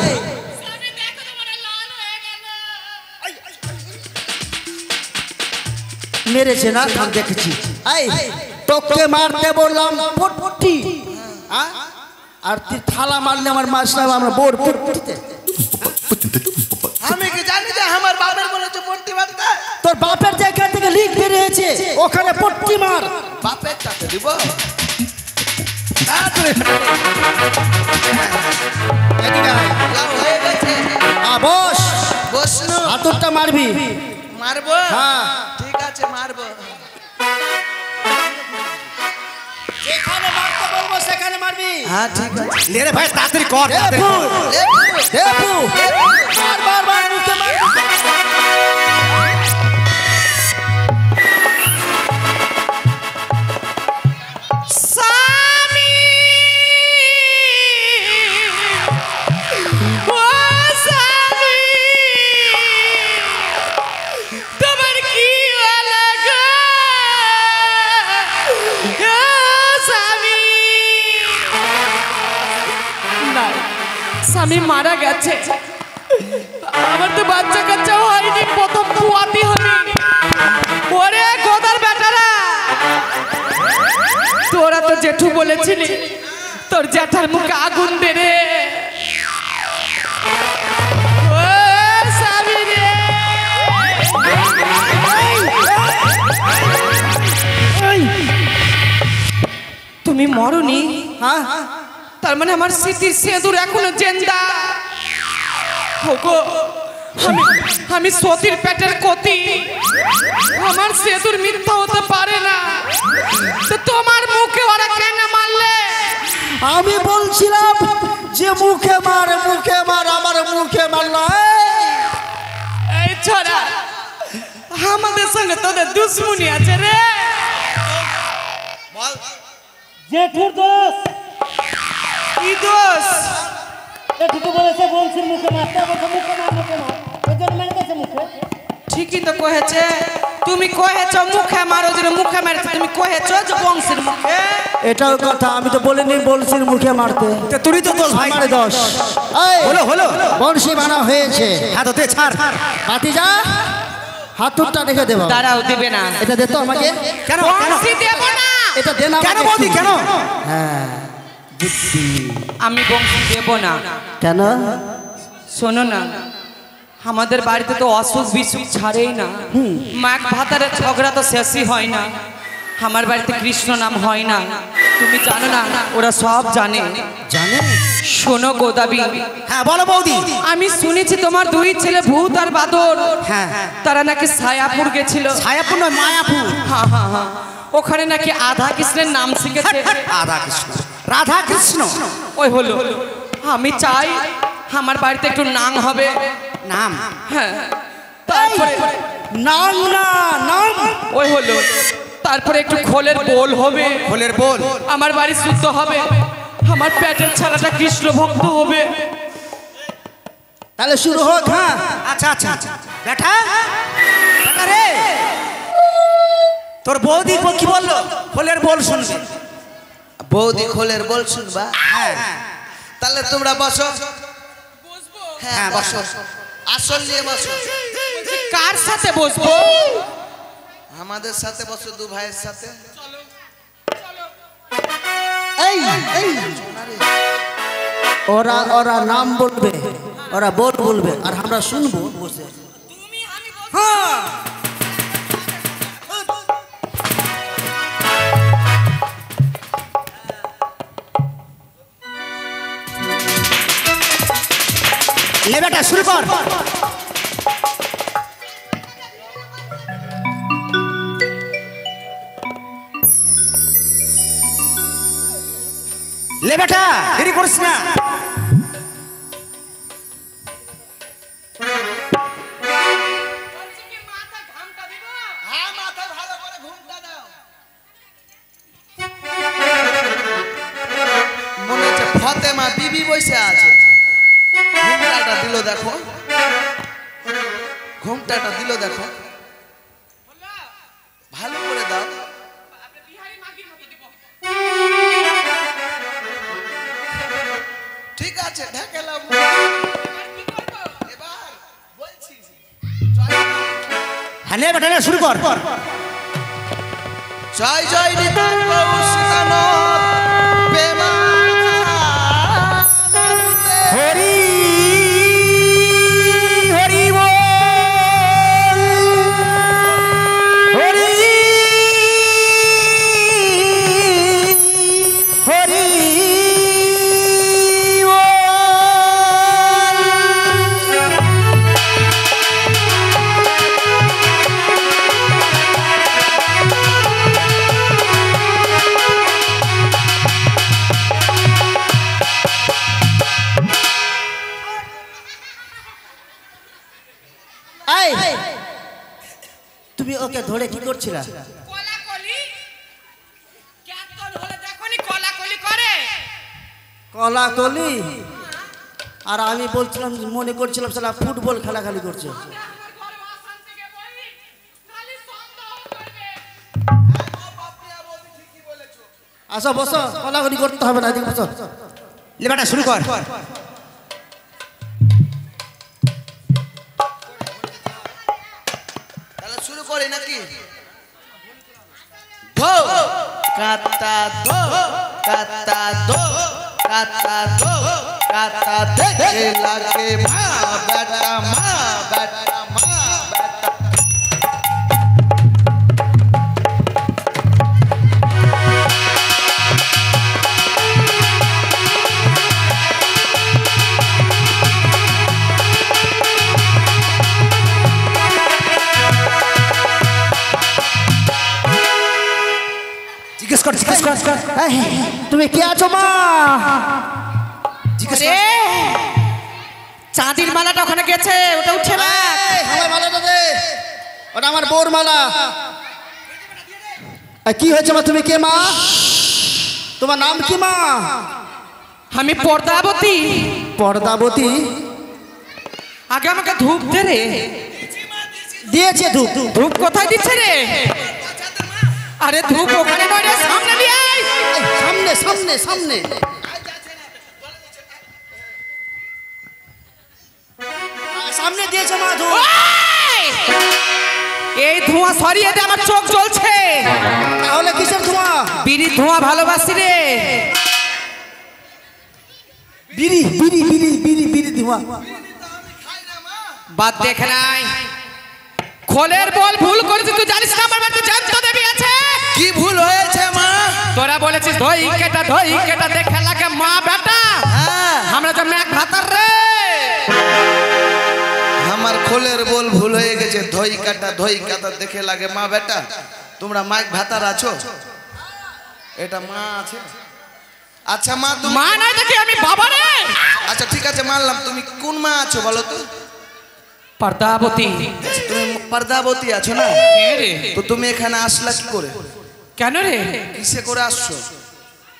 মেরেছে না, আমি দেখেছি। এই তোকে মারতে বললাম পট্টি, হ্যাঁ? আর তুই থালা মারলে আমার মাছ না, আমরা বোর পট্টিতে। আমি কি জানি যে আমার বাবার বলেছে পট্টি মারতে? তোর বাপের জায়গা থেকে লিখ বেরিয়েছে, ওখানে পট্টি মার। বাপের চাতে দিব। এদিকে আয়। লাউ হয়ে গেছে। বস, বসনু। হাতুরটা মারবি। মারবো? হ্যাঁ। ঠিক আছে মারবো। যেখানে মারতে বলবো সেখানে মারবি। হ্যাঁ ঠিক আছে। লে রে ভাই, তাড়াতাড়ি কর, তাড়াতাড়ি দেপু, কর। দেপু, মার মার মার, মুখে মার। স্বামী, ও স্বামী, তোমার কি হলো গো? ও স্বামী, না, স্বামী মারা গেছে। আমার তো বাচ্চা কাচ্চা হয়নি, প্রথম পুয়াতি হয়নি। ওরে গোদার বেটারা, তোরা তো জেঠু বলেছিলি তোর জ্যাঠার মুখে আগুন দে রে। ও স্বামী রে, তুমি মরনি? হ্যাঁ, তার মানে আমার স্মৃতির সিঁদুর এখনো জেন্দা। ওগো, আমি সতীর পেটের কতি, আমার সিঁদুর মিথ্যা হতে পারে না। তো তোমার মুখে ওরা কেন মারলে? আমি বলছিলাম যে মুখে মার, মুখে মার, আমার মুখে মারলো। এই ছোড়া, আমাদের সঙ্গে তোদের দুশ্মনী আছে রে। জেঠুর দোষ। কি দোষ? জেঠু তো বলেছে বংশীর মুখে মারতে, বলছে মুখে মার, মুখে মার, ওই জন্য মেরে গেছে মুখে। ঠিকই তো কহেছে, তুমি কহেছ মুখে মারো, যে মুখে মারছে, তুমি কহেছ যে বংশের মুখে। এটাও কথা, আমি তো বলিনি বলছির মুখে মারতে। তো তুই তো দোষ ভাই। আমার দোষ। এই, হলো হলো বংশী বানা হয়েছে। হ্যাঁ তো দে, ছাড়। বাতি যা, হাতুরটা রেখে দেবো। দাঁড়াও, দিবে না। এটা দে তো আমাকে। কেন কেন বংশী দেব না। এটা দে না কেন আমাকে। বৌদি, কেন? হ্যাঁ, বুদ্ধি। আমি বংশী দেব না। কেন? শোনো না, আমাদের বাড়িতে তো অসুখ বিসুখ ছাড়েই না, মাঘ ভাতারের ঝগড়া তো শেষই হয় না, আমার বাড়িতে কৃষ্ণ নাম হয় না, তুমি জানো না ওরা সব জানে। জানে? শোনো গোদাবি, হ্যাঁ বলো বৌদি। আমি শুনেছি তোমার দুই ছেলে ভূত আর বাদর, হ্যাঁ তারা নাকি ছায়াপুর গেছিল। ছায়াপুর নয়, মায়াপুর। হ্যাঁ হ্যাঁ হ্যাঁ, ওখানে নাকি আধা কৃষ্ণের নাম শিখেছে। রাধা কৃষ্ণ, রাধা কৃষ্ণ। ওই হলো, আমি চাই আমার বাড়িতে একটু নাং হবে। নাম? হ্যাঁ, তারপরে নাম না নাম। ওই হলো, তারপরে একটু খোলের বোল হবে। খোলের বোল? আমার বাড়ি শুদ্ধ হবে, আমার পেটের ছানাটা কৃষ্ণ ভক্ত হবে। তাহলে শুরু হোক। হ্যাঁ আচ্ছা আচ্ছা আচ্ছা। বেটা, বেটা রে, তোর বৌদি কি বললো? খোলের বোল শুনবে। বৌদি খোলের বল শুনবা? হ্যাঁ তাহলে তোমরা বসো। হ্যাঁ, হ্যাঁ বসো, আসল নিয়ে বসো। কার সাথে বসবো? আমাদের সাথে বসো, দু ভাইয়ের সাথে। এই এই ওরা ওরা নাম বলবে, ওরা বোল বলবে, আর আমরা শুনবো বসে। হ্যাঁ লে বেটা শুরু কর। লে বেটা, দেরি করিস না। মনে হচ্ছে ফতেমা বিবি বসে আছে। ঘুমটাটা দিল দেখো, ঘুমটাটা দিল দেখো, ভালো করে দাও। ঠিক আছে, ঢেকেলাম। এবার বলছি, হ্যাঁ লে বেটা, লে শুরু কর। জয় জয় নিতাই প্রভু সীতানাথ প্রেমানন্দে। হরি হরি বল, হরি হরি এই তুমি ওকে ধরে কি করছিলা? কলাকলি কেতন হলে দেখোনি কলাকলি করে। কলাকলি? আর আমি বলছিলাম, মনে করছিলাম সালা ফুটবল খেলাখালি করছে। আসো বসো, কলাকলি করতে হবে না, এদিকে বসো। লে বেটা শুরু কর। তাহলে শুরু করি নাকি? ধো কাতা ধো, কাতা ধো, কাতা ধো, কাতা দেখে লাগে মা বেটা, মা বেটা, মা বেটা। জিজ্ঞেস কর, জিজ্ঞেস কর। এই, তুমি কে আছো মা? জিজ্ঞেস রে, কর। চাঁদির মালাটা ওখানে গেছে, ওটা উঠে না। এই, আমার মালাটা দে, ওটা আমার বউর মালা। এই, কি হয়েছে মা? তুমি কে মা? তোমার নাম কি মা? আমি পর্দাবতী। পর্দাবতী? আগে আমাকে ধূপ দে রে। দিয়েছে ধূপ। ধূপ কোথায় দিচ্ছে রে? আরে ধূপ ওখানে নয় রে, সামনে নিয়ে আয়। এই, সামনে সামনে সামনে। সামনে দিয়েছে মা ধূপ। ওই! এই ধোঁয়া সরিয়ে দে, আমার চোখ জ্বলছে। তাহলে কিসের ধোঁয়া? বিড়ির ধোঁয়া ভালোবাসি রে। বিড়ি বিড়ি বিড়ি বিড়ি বিড়ি ধোঁয়া। বাদ দেখে নাই, খোলের বল ভুল করেছিস, তুই জানিস না আমার বাড়িতে জ্যান্ত দেবী আছে। কি ভুল হয়েছে মা? তোরা বলেছিস ধই কেটা দেখে লাগে মা বেটা। আমরা তো মেঘ ভাতার রে। আমার খোলের বল ভুল হয়ে গেছে। ধই কাটা দেখে লাগে মা বেটা। তোমরা মাইক ভাতার আছো? এটা মা আছে। আচ্ছা মা, তুমি মা নাই দেখি আমি বাবা রে। আচ্ছা ঠিক আছে মানলাম। তুমি কোন মা আছো বলো তো? পর্দাবতী। তুমি পর্দাবতী আছো না? তো তুমি এখানে আসলা কি করে? কেন রে? কিসে করে আসছো?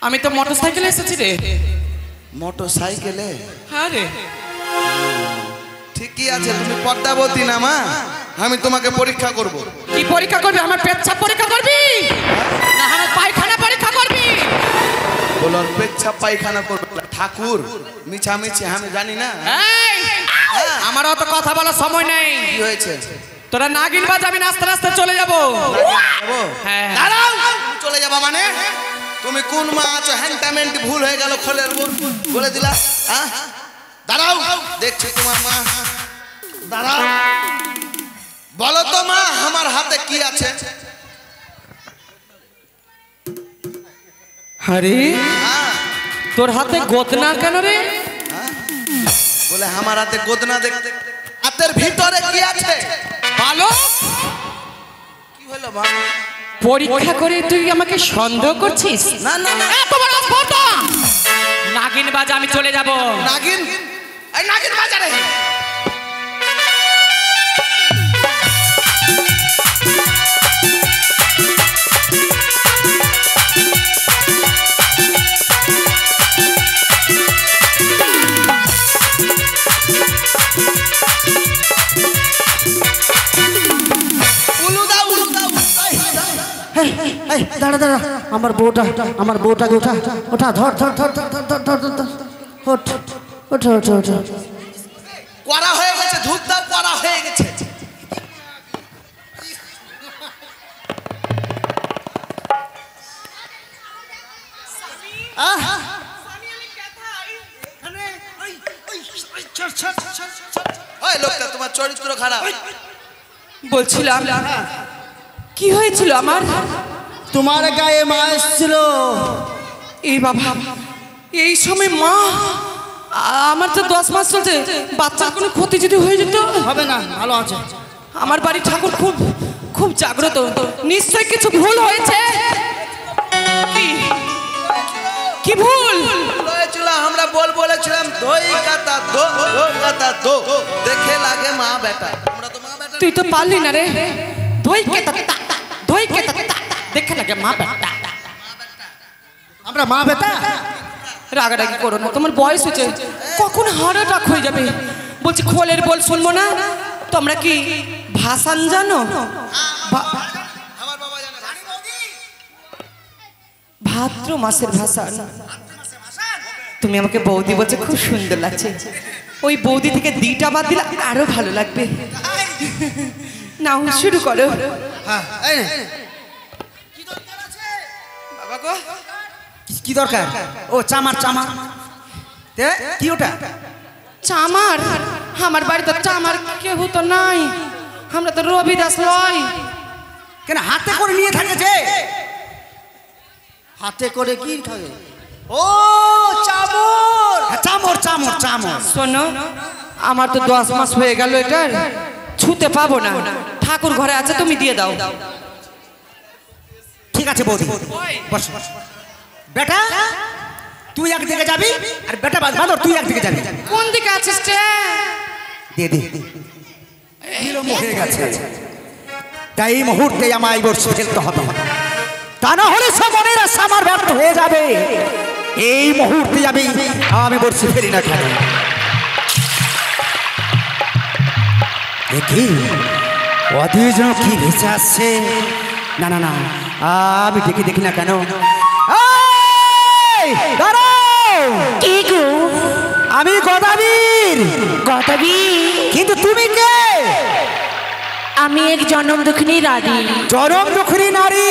আমি তো মোটরসাইকেলে এসেছি রে। মোটর সাইকেলে? হ্যাঁ রে। ঠিকই আছে, তুমি পর্দাবতী না মা? আমি তোমাকে পরীক্ষা করব। কি পরীক্ষা করবি? আমার পেচ্ছাপ পরীক্ষা করবি না আমার পায়খানা পরীক্ষা করবি? বলো পেচ্ছাপ পায়খানা করবে ঠাকুর? মিছামিছি আমি জানি না। এই, আমার অত কথা বলার সময় নেই। কি হয়েছে? তোরা নাগিন বাজ, আমি আস্তে আস্তে চলে যাবো। হ্যাঁ। দাঁড়াও, তুমি চলে যাবা মানে? তুমি কোন মা আছো? হ্যান্টামেন্ট ভুল হয়ে গেল, খোলের বলে দিলা। হ্যাঁ দাঁড়াও, দেখছি তোমার মা। দাঁড়াও, বলো তো মা আমার হাতে কি আছে? আরে তোর হাতে গোদনা কেন রে? বলে আমার হাতে গোদনা দেখতে। হাতের ভিতরে কি আছে? ভালো কি হলো মা? পরীক্ষা করে তুই আমাকে সন্দেহ করছিস? না না না, এত বড় স্পর্ধা! নাগিন বাজা, আমি চলে যাব। নাগিন? এই নাগিন বাজারে দাঁড়া দাঁড়া, আমার বউটাকে ওঠা ধর ধর ধর ধর ধর ধর ধর ধর ওঠ ওঠো ওঠো ওঠো। করা হয়ে গেছে, ধূপ দাও, করা হয়ে গেছে। ওই লোকটা তোমার চরিত্র খারাপ। বলছিলাম কি হয়েছিল আমার? তোমার গায়ে মা এসেছিল। এই বাবা, এই সময় মা? আমার তো 10 মাস চলছে, বাচ্চার কোনো ক্ষতি যদি হয়ে যেত? হবে না, ভালো আছে। আমার বাড়ির ঠাকুর খুব খুব জাগ্রত, নিশ্চয় কিছু ভুল হয়েছে। কি ভুল হয়েছিল? আমরা বলেছিলাম ধই কাতা দো দেখে লাগে মা বেটা। আমরা তো মা বেটা। তুই তো পারলি না রে। ধই কেতা দেখে লাগে মা বেটা। আমরা মা বেটা। রাগারাগি করো না, তোমার বয়স হয়েছে, কখন হার্ট অ্যাটাক হয়ে যাবে। বলছি খোলের বল শুনবো না? তোমরা কি ভাষান জানো? আমার বাবা জানে ভাদ্র মাসের ভাষা। তুমি আমাকে বৌদি বলছো, খুব সুন্দর লাগছে। ওই বৌদি থেকে দিটা বাদ দিলে আরো ভালো লাগবে। নাও শুরু করো। হ্যাঁ, এই নে। বাবা গো, কি দরকার? ও চামার কি ওটা? চামার? আমার বাড়িতে চামার কেউ তো নাই। আমরা তো রবিদাস লয়। কেন হাতে করে নিয়ে থাকেছে? হাতে করে কি থাকে? ও চামর। চামর। শোনো, আমার তো 10 মাস হয়ে গেল, এটার ছুতে পাবো না। ঠাকুর ঘরে আছে, তুমি দিয়ে দাও। ঠিক আছে বৌদি, বস। বেটা তুই একদিকে যাবি, আর বেটা বাঁদর তুই একদিকে যাবি। কোন দিকে আছিস রে? দে বিলম্ব হয়ে গেছে, তাই এই মুহূর্তে আমায় বর্ষে ফেলতে হবে। তা না হলে মনের আশা আমার ব্যর্থ হয়ে যাবে। এই মুহূর্তে আমি বর্ষে ফেলি না কেন? দেখি অধীজন কি ভেসে আসছে। না না না, আমি দেখি না কেন? কে গো? আমি গদাবীর। কিন্তু তুমি কে? আমি এক জনম দুঃখিনী রানী। জনম দুঃখিনী নারী,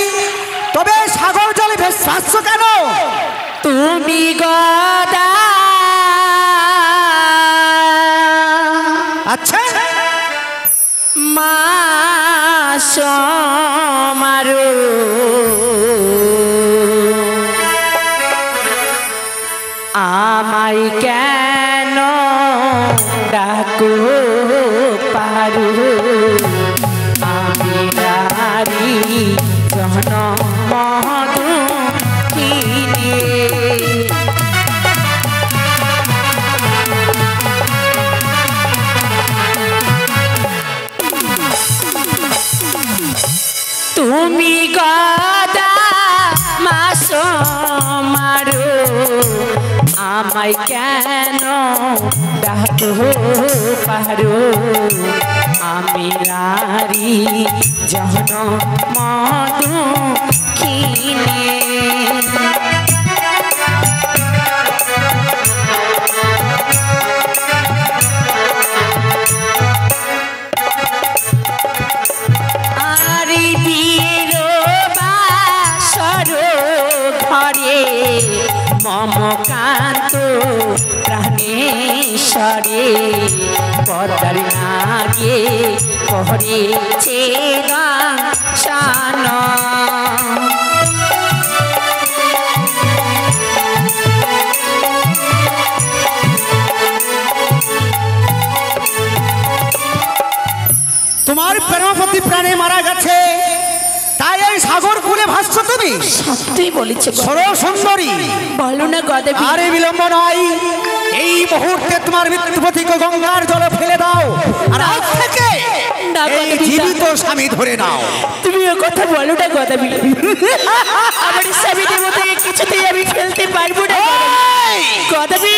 তবে সাগর জলে ভেসে কেন? তুমি গদা। আচ্ছা, মা সমারো জনম দুঃখিনী। তুমি গদা মাস মারো আমায় কেন ডাকো পারো আমি নারী জনম দুঃখিনী। মমকান্ত প্রাণেশ্বরে পদার নাগে করেছে গান। তোমার প্রেমপতি প্রাণে মারা গেছে, তাই এই সাগর কুলে ভাসছো তুমি। সত্যি বলেছে সরো সুন্দরী, বলো না গদাবি। আরে বিলম্ব নয়, এই মুহূর্তে তোমার মৃত্যুপতিকে গঙ্গার জলে ফেলে দাও আর আজ থেকে এই জীবিত স্বামী ধরে নাও। তুমি ও কথা বলো না গদাবি, আমার স্বামীদের মধ্যে কিছুতেই আমি ফেলতে পারবো না গদাবি।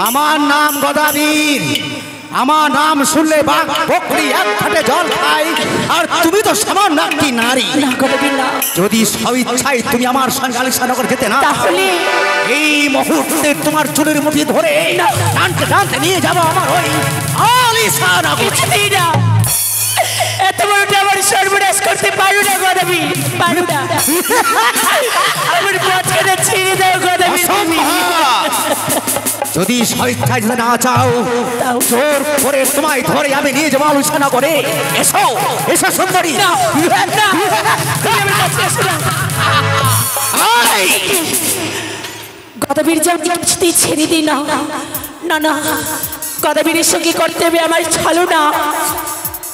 আমার নাম গদাবীর, আমার নাম শুনলে বাঘ বকরি এক ঘাটে জল খায়, আর তুমি তো সামান্য একটি নারী। না গদাবি না, যদি স্বইচ্ছায় তুমি আমার সঙ্গে আলিশানগর যেতে না তাহলে এই মুহূর্তে তোমার চুলের মুঠি ধরে টানতে টানতে নিয়ে যাবো আমার ওই আলিশানগর। কিছুতেই না, এত বড়টা আমার সর্বনাশ করতে পারো না গদাবি, পারো না। আমার পথখানে ছিঁড়ে দাও গদাবি। যদি স্বইচ্ছায় যেতে না চাও, জোর করে তোমায় ধরে আমি নিয়ে যাবো আলিশানগরে। এসো এসো সুন্দরী। গদাবীর কিছুতেই ছেড়ে দিই না। না না, গদাবীরের সঙ্গে করতে হবে আমার ছাড়ো না।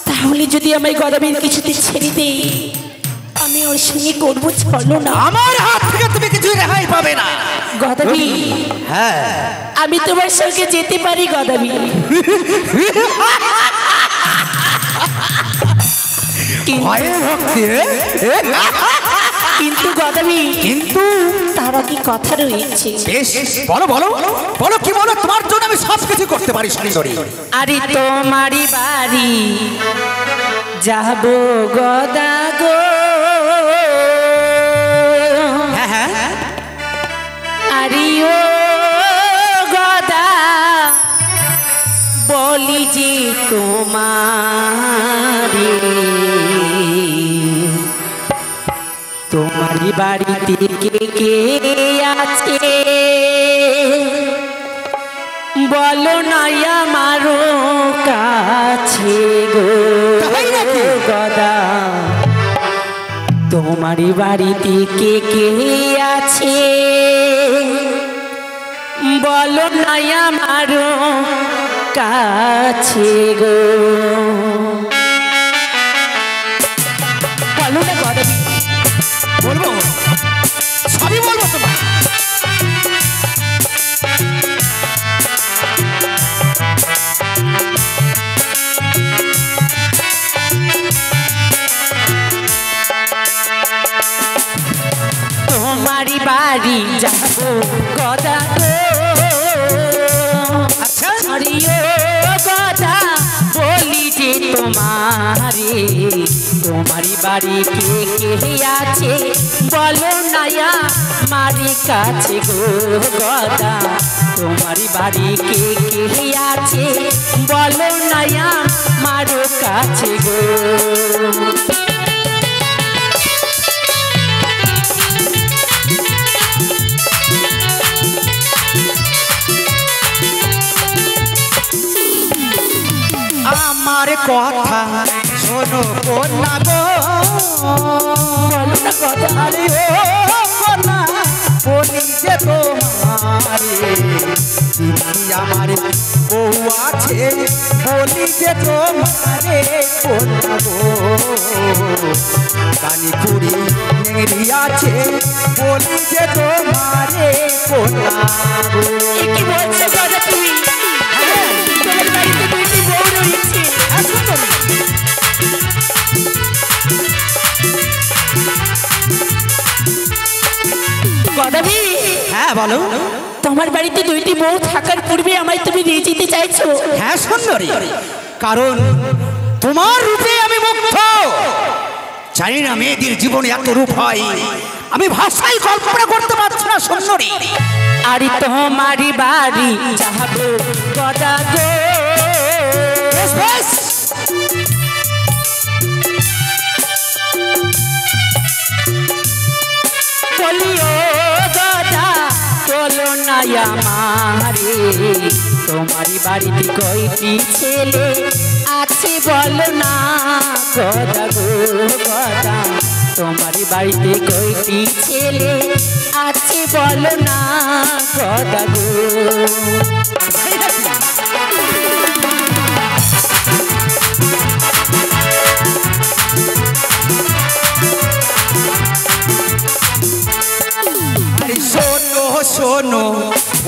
তাহলে যদি আমি গদাবীর কিছুতে ছেড়ে দিই, আমি ওর সঙ্গে করবো ছাড়ো না। আমার হাত থেকে তুমি কিছু রেহাই পাবে না গদাবী। হ্যাঁ, আমি তোমার সঙ্গে যেতে পারি গদাবী, কিন্তু গদাবী কিন্তু তারা কি কথা রয়েছে। বেশ, বলো বলো বলো, কি বলো, তোমার জন্য আমি সব কিছু করতে পারি সুন্দরী। আরে তোমারই বাড়ি যাবো গদা গো, হ্যাঁ হ্যাঁ, আরে ও গদা বলি যে তোমারই বাড়িতে কে কে আছে বলো না আমারও কাছে গো গদা। তোমারই বাড়িতে কে কে আছে বলো না আমারও কাছে গো। বলো না গদা, বলবো, সবই বলবো তোমার। তোমারই বাড়ি যাবো গদা গো, আচ্ছা, আরে ও গদা বলি যে তোমারই বাড়ি কে কে আছে বলো না আমারই কাছে গো গদা। তোমারই বাড়ি কে কে আছে বলো না আমারও কাছে গো। আমার কথা শোনো কন্যা গো, বলো না গদা, আরে ও কন্যা বলি যে তোমারে, তুমি আমার বউ আছে বলি যে তোমারে কোলাবো কানি কুড়ি নেংরি আছে বলি যে তোমারে কোলাবো। কি বলছো গদা তুমি? তোমার বাড়িতে দুইটি বউ রয়েছে। গদাবি, হ্যাঁ বলো। তোমার বাড়িতে দুইটি বউ থাকার পূর্বে আমায় তুমি নিয়ে যেতে চাইছো? হ্যাঁ সুন্দরী, কারণ তোমার রূপে আমি মুগ্ধ। জানি না মেয়েদের জীবনে এত রূপ হয়, আমি ভাষায় কল্পনা করতে পারছি না সুন্দরী। আরে তোমারি বাড়ি যাবো গদা গো। বলিও গদা চলো না আমারে, তোমারি বাড়িতে কয়টি ছেলে আছে বলো না গদা গো গদা, তোমারি বাড়িতে কয়টি ছেলে আছে বলো না গদা গো। আরে শোনো শোনো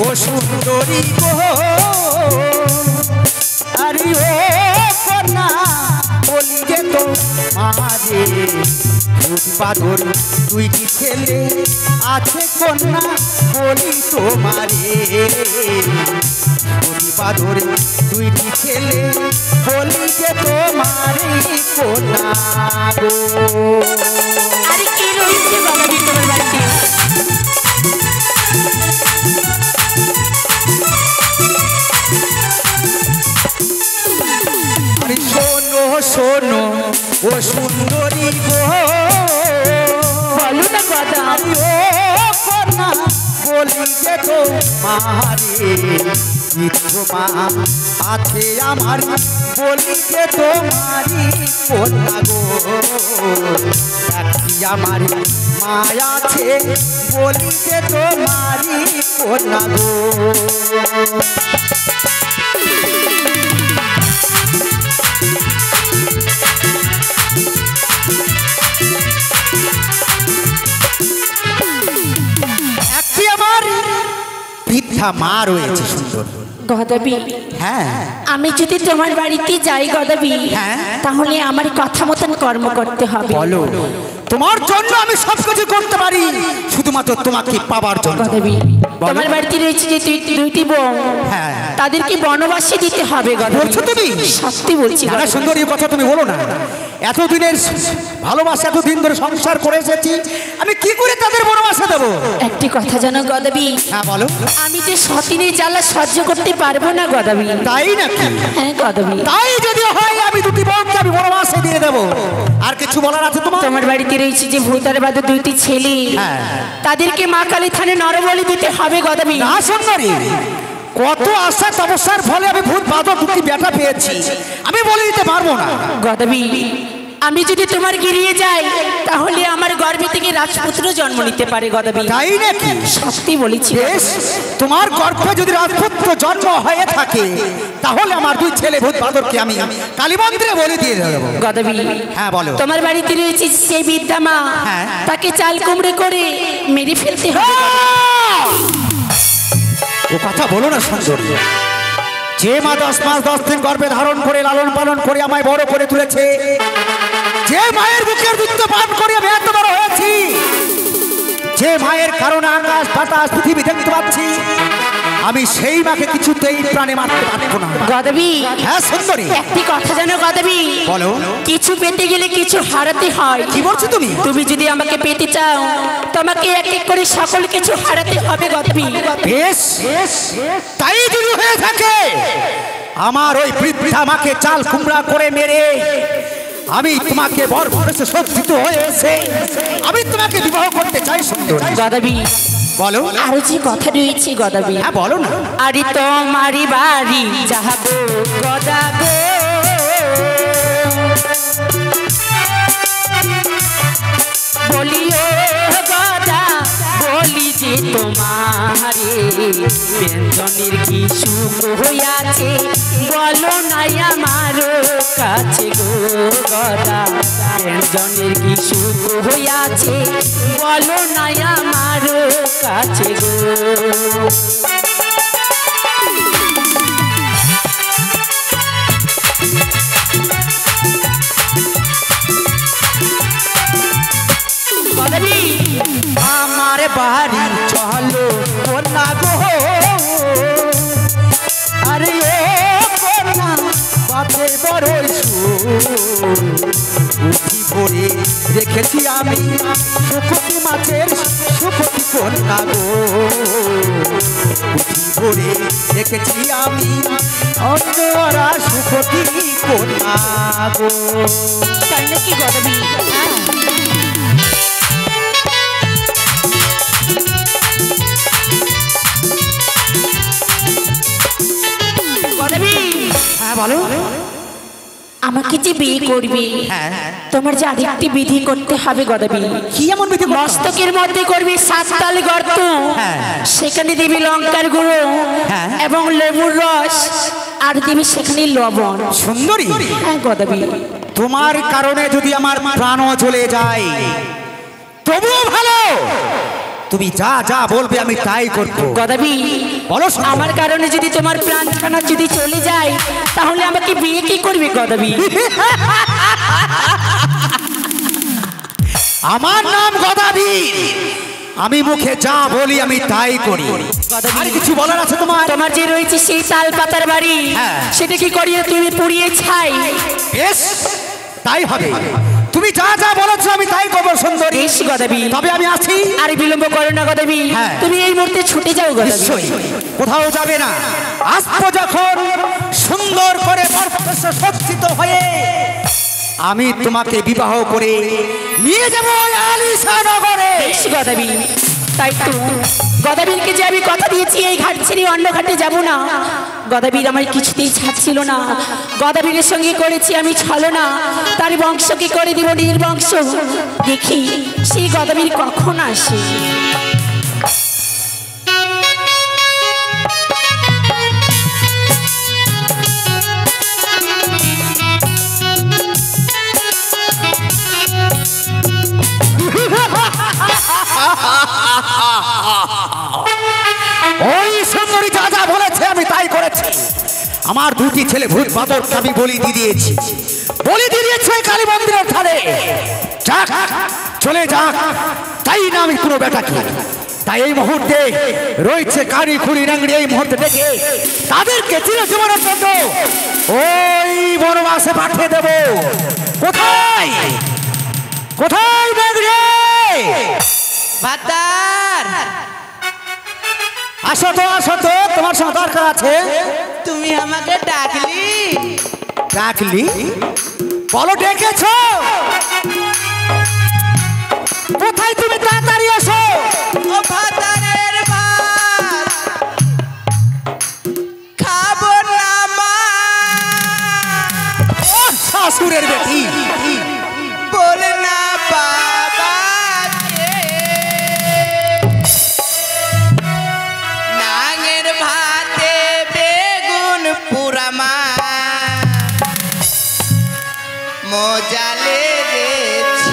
ও সুন্দরী গো, আরে ও কন্যা বলি যে তো মারে বাদর দুইটি ছেলে আছে কন্যা বলি তোমারে, বাদর দুইটি ছেলে বলি যে তোমারে কন্যা গো। আরে কি রয়েছে বাবাজি তোমার বাড়িতে? আরে শোনো শোনো ও সুন্দরী গো, বলো না গদা। ও কন্যা বলি যে তো মারে মা আছে আমার বলি যে তোমারি কন্যা গো, একটি আমার মায়া আছে বলি যে তোমারি কন্যা গো। একটি আমার বৃদ্ধা মা রয়েছে সুন্দর। গদাবি, হ্যাঁ আমি যদি তোমার বাড়িতে যাই গদাবি, হ্যাঁ। তাহলে আমার কথা মতন কর্ম করতে হবে। বলো, তোমার জন্য আমি সবকিছু করতে পারি, শুধুমাত্র তোমাকে পাবার জন্য। গদাবি, তোমার বাড়িতে রয়েছে যে দুইটি বউ, হ্যাঁ। তাদেরকে বনবাসে দিতে হবে গদাবি। বলছো তুমি? সত্যি বলছি দাদা গদাবি। সুন্দর, এই কথা তুমি বলো না। এতদিনের ভালোবাসা, এতদিন ধরে সংসার করে এসেছি, আমি কি করে তাদের বনবাসে দেবো? একটি কথা জানো গদাবি, হ্যাঁ বলো। আমি যে সতীনের জ্বালা সহ্য করতে পারবো না গদাবি। তাই নাকি? হ্যাঁ গদাবি। তাই যদি হয় আমি দুটি বউকে আমি বনবাসে দিয়ে দেবো। আর কিছু বলার আছে তোমার? তোমার বাড়িতে রয়েছে যে ভূতার বাদে দুইটি ছেলে, হ্যাঁ। তাদেরকে মা কালী থানে নরবলি দিতে হবে গদাবি। না সুন্দরী, কত আশা তপস্যার ফলে আমি ভূত বাদক দুটি বেটা পেয়েছি, আমি বলে দিতে পারবো না গদাবি, আমি যদি তোমার গিরিয়ে যাই তাহলে আমার গর্ভে থেকে রাজপুত্র জন্ম নিতে পারে গদাবি। তাই নাকি? সত্যি বলেছি। বেশ, তোমার গর্ভে যদি রাজপুত্র জন্ম হয়ে থাকে তাহলে আমার দুই ছেলে ভূত বাদরকে আমি কালী মন্দিরে বলে দিয়ে দেবো। গদাবি, হ্যাঁ বলো। তোমার বাড়িতে রয়েছে সেই বিদ্যা মা, হ্যাঁ। তাকে চাল কুমড়ে করে মেরে ফেলতে হবে। ও কথা বলো না সুন্দরী। যে মা 10 মাস 10 দিন গর্ভে ধারণ করে লালন পালন করে আমায় বড় করে তুলেছে, যে মায়ের বুকের দুধ পান করে আমি এত বড় হয়েছি, যে মায়ের কারণে আকাশ বাতাস পৃথিবী দেখতে পাচ্ছি, আমি সেই মাকে কিছুতেই প্রাণে মারতে পারবো না। গদাবি, হ্যাঁ সুন্দরী, একটি কথা জানো গদাবি, বলো। কিছু পেতে গেলে কিছু হারাতে হয়। কি বলছো তুমি? তুমি যদি আমাকে পেতে চাও তোমাকে এক এক করে সকল কিছু হারাতে হবে গদাবি। বেশ, তাই যদি হয়ে থাকে আমার ওই বৃদ্ধা মাকে চাল কুমড়া করে মেরে আমি তোমাকে বর ভরসে সজ্জিত হয়েছে, আমি তোমাকে বিবাহ করতে চাই সুন্দর। গদাবি, বলো। আরো যে কথা রয়েছে গদাবি। হ্যাঁ বলো না। আরে তোমারি বাড়ি যাবো গদা গো, বলিও গদা বলি যে তোমারে, ব্যঞ্জনের কি সুখ হইয়াছে বলো নাই আমার কাছে গো গদা ব্যঞ্জনের কি সুখ হইয়াছে বলো নাই আমার কাছে গো আমার বাড়ি চলো কন্যা গো আরে ও কন্যা বাপের বড়ই উঠি পড়ে রেখেছি আমি সুখতি মাছের সুখতি কন্যা গো উঠি পড়ে রেখেছি আমি অন্যরা সুখতি কন্যা গো। তাই নাকি গদবি? হ্যাঁ বলো। আমাকে যে বিয়ে করবে তোমার যে আরেকটি বিধি করতে হবে গদবি। কি এমন বিধি? মস্তকের মধ্যে করবে 7 তাল গর্ত, সেখানে দিবি লঙ্কার গুঁড়ো এবং লেবুর রস আর দিবি সেখানে লবণ। সুন্দরী? হ্যাঁ গদবি। তোমার কারণে যদি আমার প্রাণও চলে যায় তবুও ভালো, তুমি যা যা বলবে আমি তাই করব। গদবি বলো। আমার কারণে যদি তোমার প্রাণখানা যদি চলে যায় তাহলে আমাকে বিয়ে কি করবে গদবি? আমার নাম গদাবীর, আমি মুখে যা বলি আমি তাই করি। আর কিছু বলার আছে তোমার? তোমার যে রয়েছে সেই তাল পাতার বাড়ি, সেটা কি করিয়ে তুমি পুড়িয়ে ছাই? বেশ তাই হবে, তুমি যা যা বলেছো আমি তাই করবো সুন্দরী। বেশ গদাবি, তবে আমি আছি। আর বিলম্ব করো না গদাবি, তুমি এই মুহূর্তে ছুটে যাও গদাবি। কোথাও যাবে না, আসবো যখন সুন্দর করে সজ্জিত হয়ে আমি তোমাকে বিবাহ করে নিয়ে যাবো আলিশা নগরে। বেশ গদাবি, তাই তো গদাবীরকে যে আমি কথা দিয়েছি এই ঘাট ছেড়ে অন্য ঘাটে যাব না, গদাবীর আমার কিছুতেই ছাড়ছিল না। গদাবীরের সঙ্গে করেছি আমি ছলনা, তার বংশকে করে দিব নির্বংশ। দেখি সেই গদাবীর কখন আসে। ওই সুন্দরী যা যা বলেছে আমি তাই করেছি। আমার দুটি ছেলে ভূত বাদরকে আমি বলি দিয়ে দিয়েছি, বলি দিয়ে দিয়েছি কালী মন্দিরের ধারে। যাক চলে যাক, তাই না আমি কোনো বেটাকে। তাই এই মুহূর্তে রয়েছে কারি খুঁড়ি রাঙ্গড়ি, এই মুহূর্তে দেখে তাদেরকে চিরজীবনের জন্য ওই বনবাসে পাঠিয়ে দেব। কোথায় কোথায় রাঙ্গড়ি? ভাতার আসো তো আসো তো, তোমার সঙ্গে দরকার আছে। তুমি আমাকে ডাকলি? ডাকলি? বলো ডেকেছো কোথায়? তুমি তাড়াতাড়ি আসো। ও ভাতারের ভাত খাবো না মা। ও শাশুড়ের বেটি, বলে না বাবাকে নাঙের ভাতে বেগুন পুরামা মজা লেগেছে।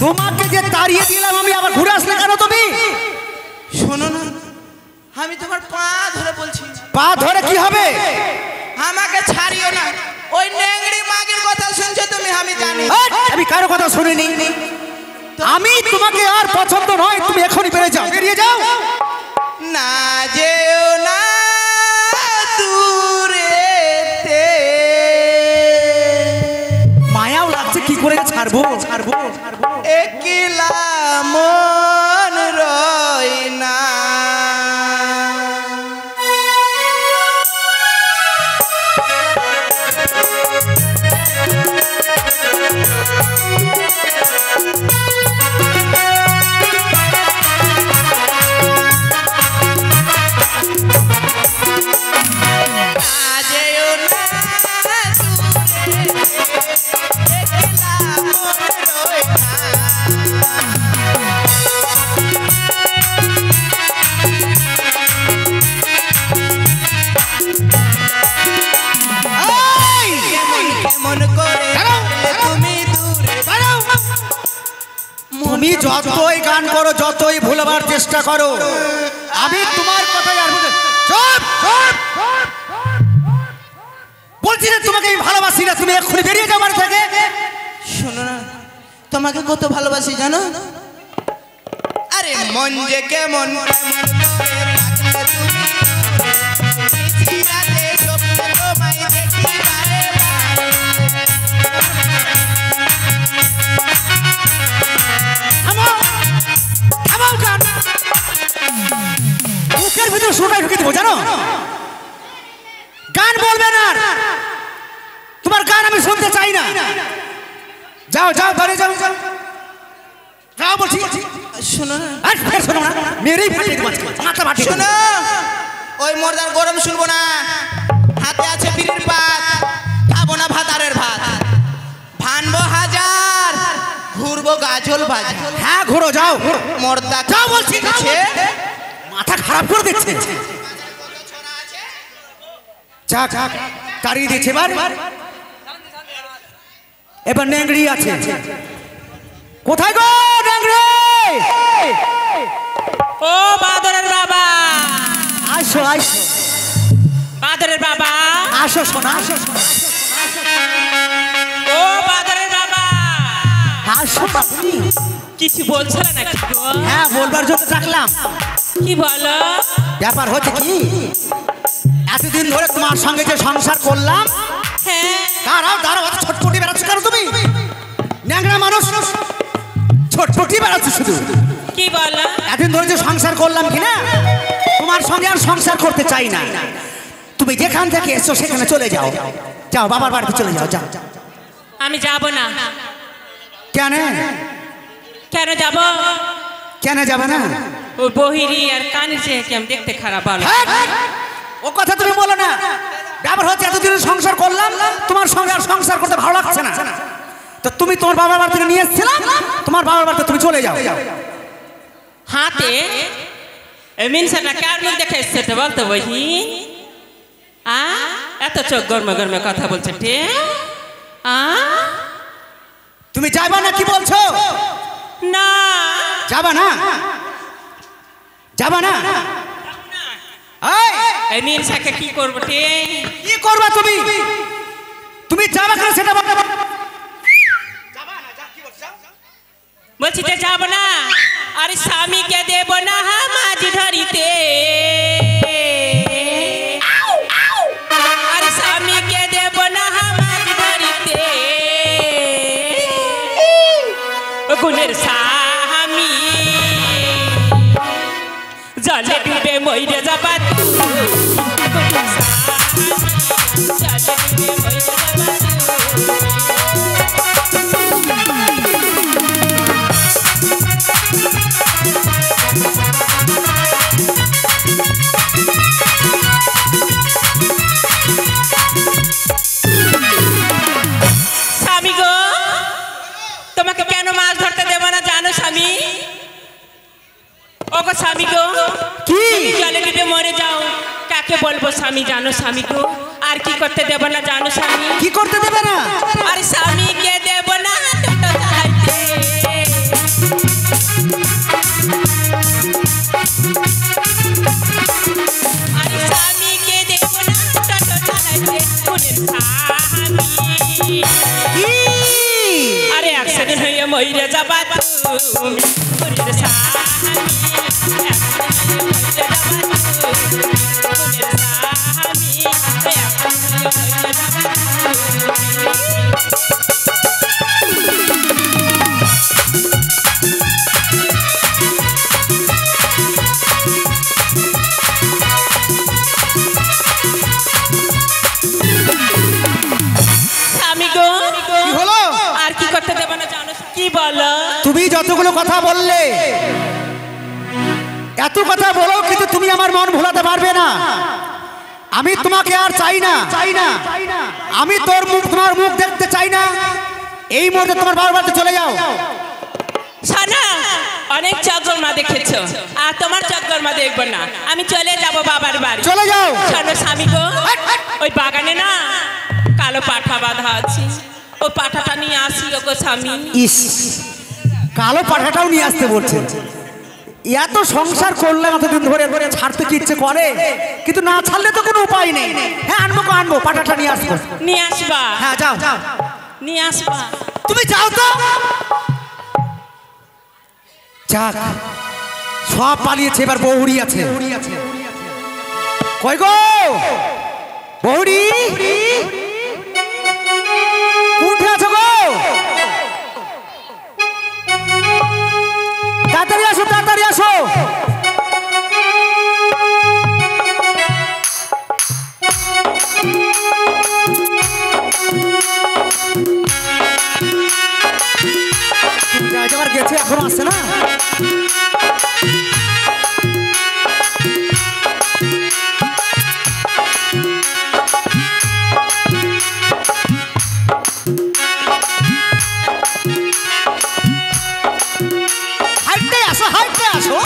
তোমাকে যে তাড়িয়ে দিলাম আমি, আবার ঘুরে আসলে কেন তুমি? শোনো না, আমি তোমার পা ধরে বলছি। পা ধরে কি হবে? আমাকে ছাড়িও না। ওই নেংড়ি মাগির কথা শুনছো তুমি? আমি জানি। আমি কারো কথা শুনিনি। আমি তোমাকে আর পছন্দ নয়, তুমি এখনই বেরিয়ে যাও, বেরিয়ে যাও। না যেও না দূরেতে। মায়াও লাগছে, কি করে ছাড়বো ছাড়বো? একলা মন রয় না। তুমি যতই গান করো, যতই ভুলবার চেষ্টা করো, আমি তোমার কথাই আর বুঝে। চুপ চুপ বলছি না তোমাকে আমি ভালোবাসি না, তুমি এক্ষুনি বেরিয়ে যাও বাড়ি থেকে। শোনো না, তোমাকে কত ভালোবাসি জানো? আরে মন যে কেমন কেমন করে রাখলে তুমি, নিশি রাতে স্বপ্নে তোমায় দেখি বারে বারে। মুখের ভিতরে সোনায় ঢুকে দেবো জানো? গান বলবে না, তোমার গান আমি শুনতে চাই না। যাও যাও বাড়ি যাও, যাও যাও বলছি। শোনো না, আর ফের শোনো না, মেরেই ফাটিয়ে দেবো আজকে, মাথা ফাটিয়ে দেবো। শোনো, ওই মোরদার গরম শুনবো না। হাতে আছে বিড়ির পাত, খাবো না ভাতারের ভাত। ভানবো হাজার, ঘুরবো গাজল বাজার। হ্যাঁ ঘুরো, যাও মোরদা যাও বলছি, আছে, মাথা খারাপ করে দিচ্ছে। যা যা তাড়িয়ে দিচ্ছে। এবার নেংড়ি আছে, কোথায় গো নেংড়ি? ও বাদরের বাবা, আসো আসো বাদরের বাবা, আসো শোনা, আসো ও বাদরের বাবা, আসো বাবুনি। কিছু বলছো না নাকি গো? হ্যাঁ বলবার জন্য ডাকলাম। কি বলো? ব্যাপার হচ্ছে কি, এতদিন ধরে তোমার সঙ্গে যে সংসার করলাম, হ্যাঁ দাঁড়াও দাঁড়াও, ছটপটি বেড়াচ্ছ কেন তুমি? ন্যাংরা মানুষ ছটপটি বেড়াচ্ছ শুধু। কি বলো? এতদিন ধরে যে সংসার করলাম কিনা, তোমার সঙ্গে আর সংসার করতে চাই না। তুমি যেখান থেকে এসছো সেখানে চলে যাও, যাও বাবার বাড়িতে চলে যাও, যাও। আমি যাব না। কেন কেন যাব? কেন যাবে না? ও বহিরি আর কানে চেয়ে কেমন দেখতে খারাপ বলো। ও কথা তুমি বলো না। ব্যাপার হচ্ছে এতদিন সংসার করলাম, তোমার সঙ্গে আর সংসার করতে ভালো লাগছে না, তো তুমি তোমার বাবার বাড়ি থেকে নিয়ে এসেছিলাম, তোমার বাবার বাড়িতে তুমি চলে যাও। হাতে মিনসাটা কার মুখ দেখে এসছে তো বলতো বহি? এত চোখ গরমে গরমে কথা বলছে টে। তুমি যাবা না কি বলছো? না যাবা না, যাবা না? এই মিনসাকে কি করবো টে? কি করবা তুমি? তুমি যাবা কেন সেটা বলো। বলছি যে যাব না। আরে স্বামীকে দেব না মাঝ ধরিতে, আরে স্বামীকে দেব না মাঝ ধরিতে, গুণের স্বামী জলে ডুবে মইরে যাবা তুই, গুণের স্বামী জলে ডুবে মইরে যাবা তুই। যদি মরে যাও কাকে বলবো স্বামী জানো স্বামী গো আর কি করতে দেব না জানো স্বামী কি করতে দেবে না আর স্বামীকে দেব না টোটো চালাইতে আর স্বামীকে দেব না টোটো চালাইতে ফুলের স্বামী আরে অ্যাক্সিডেন্ট হয়ে মইরে যাবা তুমি ফুলের স্বামী আর কি করতে দেব না জানো কি বলো তুমি যতগুলো কথা বললে এত কথা বলো কিন্তু তুমি আমার মন ভোলাতে পারবে না আমি তোমাকে আর চাই না আমি তোর মুখ তোমার মুখ দেখতে চাই না এই মুহূর্তে তোমার বাবার বাড়িতে চলে যাও শোনো অনেক চক্করমা দেখেছো আর তোমার চক্করমা দেখবো না আমি চলে যাব বাবার বাড়ি চলে যাও শোনো স্বামী গো ওই বাগানে না কালো পাঠা বাঁধা আছে ও পাঠাটা নিয়ে আসি গো স্বামী ইস কালো পাঠাটাও নিয়ে আসতে বলছে এত সংসার করলাম এতদিন ধরে ধরে ছাড়তে কি ইচ্ছে করে কিন্তু না ছাড়লে তো কোনো উপায় নেই হ্যাঁ আনবো পাঠাটা নিয়ে আসবো নিয়ে আসবা হ্যাঁ যাও নিয়ে আসবা তুমি যাও তো যাক সব পালিয়েছে এবার বহুড়ি আছে কই গো বহুড়ি উঠে আছো গো তাড়াতাড়ি আসো আবার গেছে এখনো আসছে না হাইটে আসো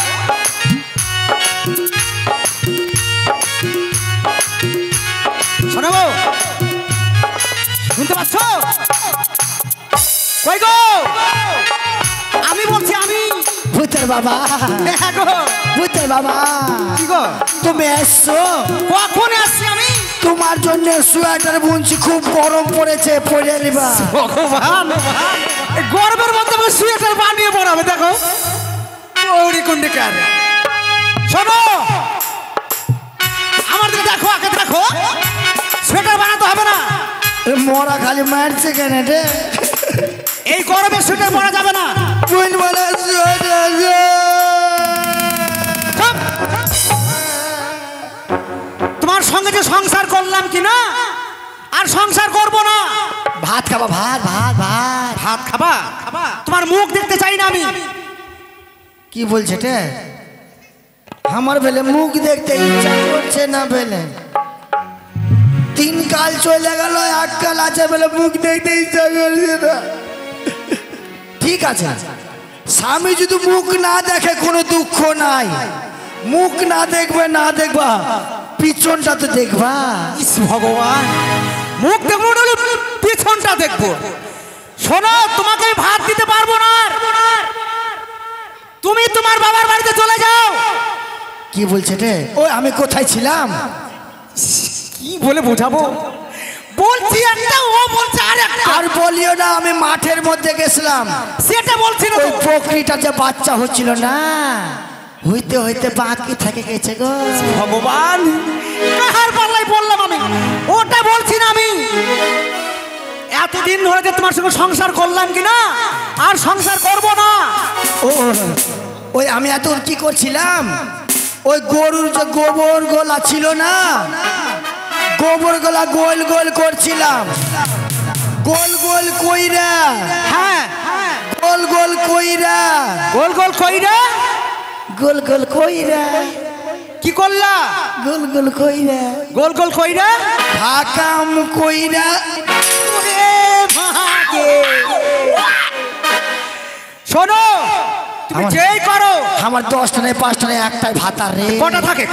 শোনো গো শুনতে পাচ্ছ কই গো আমি বলছি আমি ভূতের বাবা হ্যাঁ গো ভূতের বাবা কি গো তুমি এসছো কখন আসছি আমি তোমার জন্য সোয়েটার বুনছি খুব গরম পড়েছে পরে নিবা ভগবান গরমের মধ্যে সোয়েটার বানিয়ে পড়াবে দেখো ওরে কোন দিকে শোনো আমার দিকে দেখো আগে দেখো সোয়েটার বানাতে হবে না মরা খালি মারছে কেন রে এই গরমে সোয়েটার পরা যাবে না কোন বলে সোয়েটার তোমার সঙ্গে যে সংসার করলাম কি না আর সংসার করব না ভাত খাবা ভাত ভাত ভাত ভাত খাবা তোমার মুখ দেখতে চাই না আমি কি বলছে রে আমার বেলে মুখ দেখতে ইচ্ছা করছে না বেলে 3 কাল চলে গেল 8 কাল আছে বেলে মুখ দেখতে ইচ্ছা করছে না ঠিক আছে স্বামী যদি মুখ না দেখে কোনো দুঃখ নাই মুখ না দেখবে না দেখবা পিছনটা তো দেখবা ইস ভগবান মুখ দেখবো না পিছনটা দেখবো শোনো তোমাকে ভাত দিতে পারবো না তুমি তোমার বাবার বাড়িতে চলে যাও কি বলছে রে ও আমি কোথায় ছিলাম কি বলে বোঝাবো বলছি একটা ও বলছে আর একটা আর বলিও না আমি মাঠের মধ্যে গেছিলাম সেটা বলছি না ওই বকরিটা যে বাচ্চা হচ্ছিল না হইতে হইতে বাকি থেকে গেছে গো ভগবান কাহার পাল্লাই বললাম আমি ওটা বলছি না আমি এতদিন ধরে যে তোমার সঙ্গে সংসার করলাম কি না আর সংসার করব না ও ওই আমি এত কি করছিলাম ওই গরুর যে গোবর গোলা ছিল না গোবর গোলা গোল গোল করছিলাম গোল গোল কইরা হ্যাঁ গোল গোল কইরা গোল গোল কইরা গোল গোল কইরা কি করলা গোল গোল কইরা গোল গোল কইরা ভাকাম কইরা ওরে ভাগে শোনো তুমি যেই করো আমার 10টা নেই 5টা নেই একটাই ভাতার রে।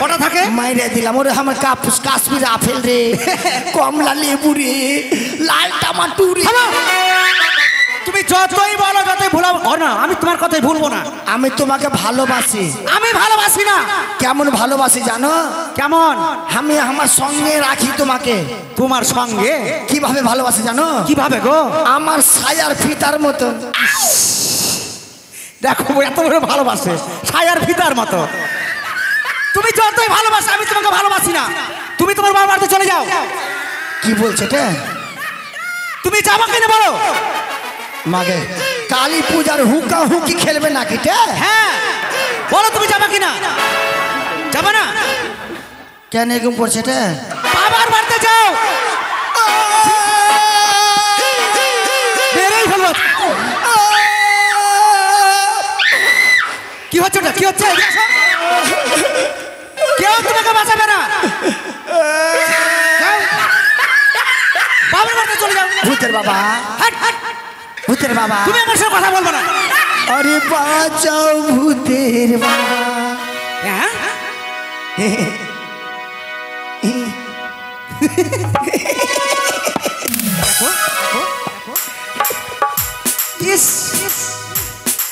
কটা থাকে মাইরে দিলাম ওরে আমার কাশ্মীর আপেল রে, কমলা লেবু রে, লাল টমাটো রে। তুমি যতই বলো যতই ভুলাও না, আমি তোমার কথাই ভুলবো না। আমি তোমাকে ভালোবাসি। আমি ভালোবাসি না। কেমন ভালোবাসি জানো? কেমন? আমি আমার সঙ্গে রাখি তোমাকে। তোমার সঙ্গে কিভাবে ভালোবাসি জানো? কিভাবে গো? আমার ছায়ার ফিতার মতো। দেখো এত বড় ভালোবাসে, ছায়ার ফিতার মতো। তুমি যতই ভালোবাসো আমি তোমাকে ভালোবাসি না। তুমি তোমার বাবার বাড়িতে চলে যাও। কি বলছে এটা? তুমি যাবো কিনা বলো? মাগে কালী পূজার হুকা হুকি খেলবে নাকি? হ্যাঁ বলো তুমি যাবা কিনা? যাবা না? কেন এরকম করছে এটা? বাবার বাড়িতে যাও। বেরেই হলো। কি হচ্ছে ওটা? কি হচ্ছে? কেউ তোমাকে বাঁচাবে না। যাও। বাবার বাড়িতে চলে যাও। ভূতের বাবা, ভূতের বাবা, তুমি আমার সাথে কথা বলবো না। আরে বাঁচাও ভূতের বাবা। হ্যাঁ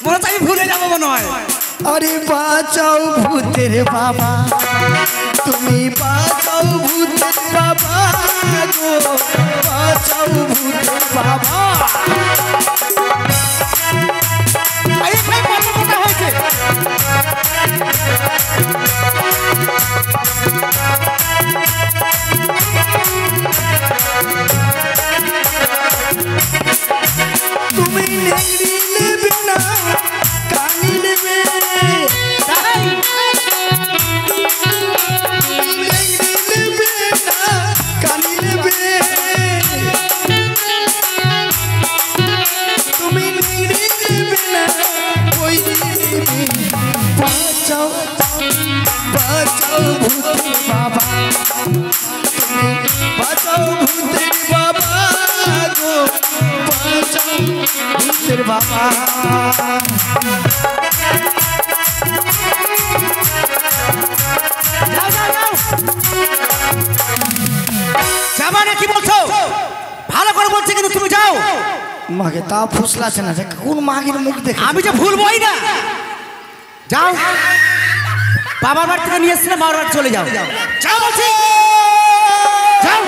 মনে হচ্ছে আমি ভুলে যাবো মনে হয়। আরে বাঁচাও ভূতের বাবা, তুমি বাঁচাও ভূতের বাবা গো, বাঁচাও ভূতের বাবা। এইখানে কত কথা হয়েছে। তুমি নেংড়ি নেবে না কানি নেবে, নেংড়ি নেবে না কানি নেবে, তুমি নেংড়ি নেবে না ওই নেবে। বাঁচাও বাঁচাও ভূতের বাবা, তুমি বাঁচাও ভূতের বাবা গো, বাঁচাও ভূতের বাবা। যাও যাও যাও। যাবা না কি বলছো? ভালো করে বলছি কিন্তু তুমি যাও। মাকে তাও ফুসলাছে না, কোন মাগের মুখ দেখে? আমি যে ভুলবই না। যাও। বাবার বাড়ি থেকে নিয়ে এসেছিলাম, বাবার বাড়ি চলে যাও। যাও বলছি। যাও।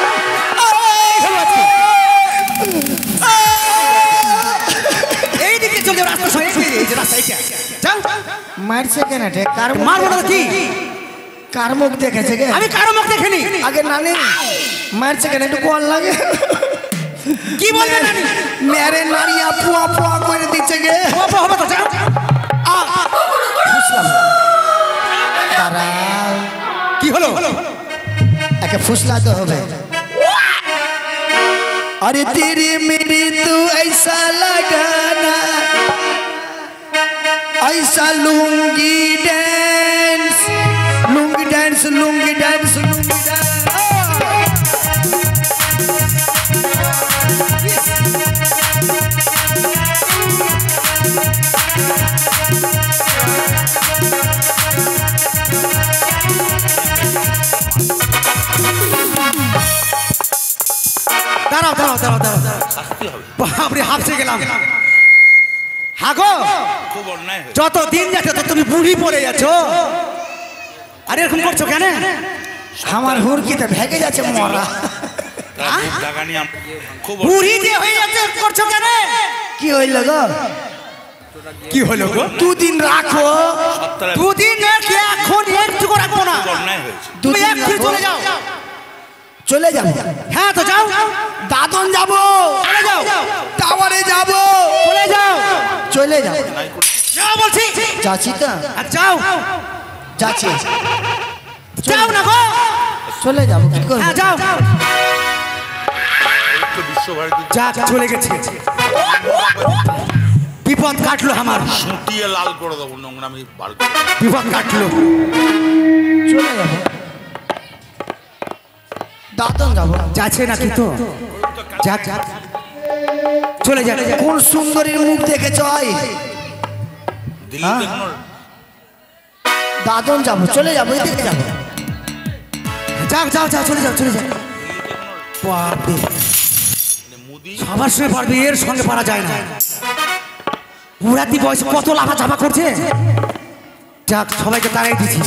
এইদিকে চলে যাও, রাস্তা সরে এই যে রাস্তা এইটা। যাও। মারছে কেন? কার মারবো না কি? কার মুখ দেখেছে গে? আমি কারো মুখ দেখিনি। আগে নানি মারছে কেন? একটু কোয়াল লাগে। কি বলবে নানি? মেরে নারিয়া পুয়া পুয়া করে দিচ্ছে গে। হবে হবে তো যাও। ফুসলাম দাঁড়াও। কি হলো? একে ফুসলাতে হবে। अरे तेरे मेरे तो ऐसा लगाना, ऐसा lungi dance lungi dance lungi dance lungi dance. দাঁড়াও দাঁড়াও দাঁড়াও দাঁড়াও। বাপরে হাঁপসে গেলাম। হাগো যত দিন যাচ্ছে তো তুমি বুড়ি পড়ে যাচ্ছ। আরে এরকম করছো কেন? আমার হুড়কিতে ভেগে যাচ্ছে মরা। বুড়ি যে হয়ে যাচ্ছে করছো কেন? কি হইল গো? কি হলো গো? দুদিন রাখো। দুদিন কি এখন একটু রাখবো না। তুমি একটু চলে যাও। চলে যাবো? হ্যাঁ তো যাও। দাদন যাবো, চলে যাও। টাওয়ারে যাবো, চলে যাও। চলে যাও। যাও বলছি। যাচ্ছি তো, আর যাও। যাচ্ছি। যাও না গো। চলে যাবো কি করবো? হ্যাঁ যাও। যা চলে গেছে। বিপদ কাটলো আমার। সুটিয়ে লাল করে দেবো, নোংরামি বার করে। বিপদ কাটলো। চলে যাবো, দাদন যাবো। যাচ্ছে নাকি তো? যাক যাক চলে যাক। কোন সুন্দরীর মুখ দেখেছ? দিল্লিতে কোনো দাদন যাবো, চলে যাবো, এদিকে যাবো। যাও যাও যাও, চলে যাও চলে যাও। বাপরে, মুদি সবার সঙ্গে পারবি, এর সঙ্গে পারা যায় না। বুড়াতি বয়সে কত লাফা ঝাপা করছে। যাক, সবাইকে তাড়াই দিচ্ছি।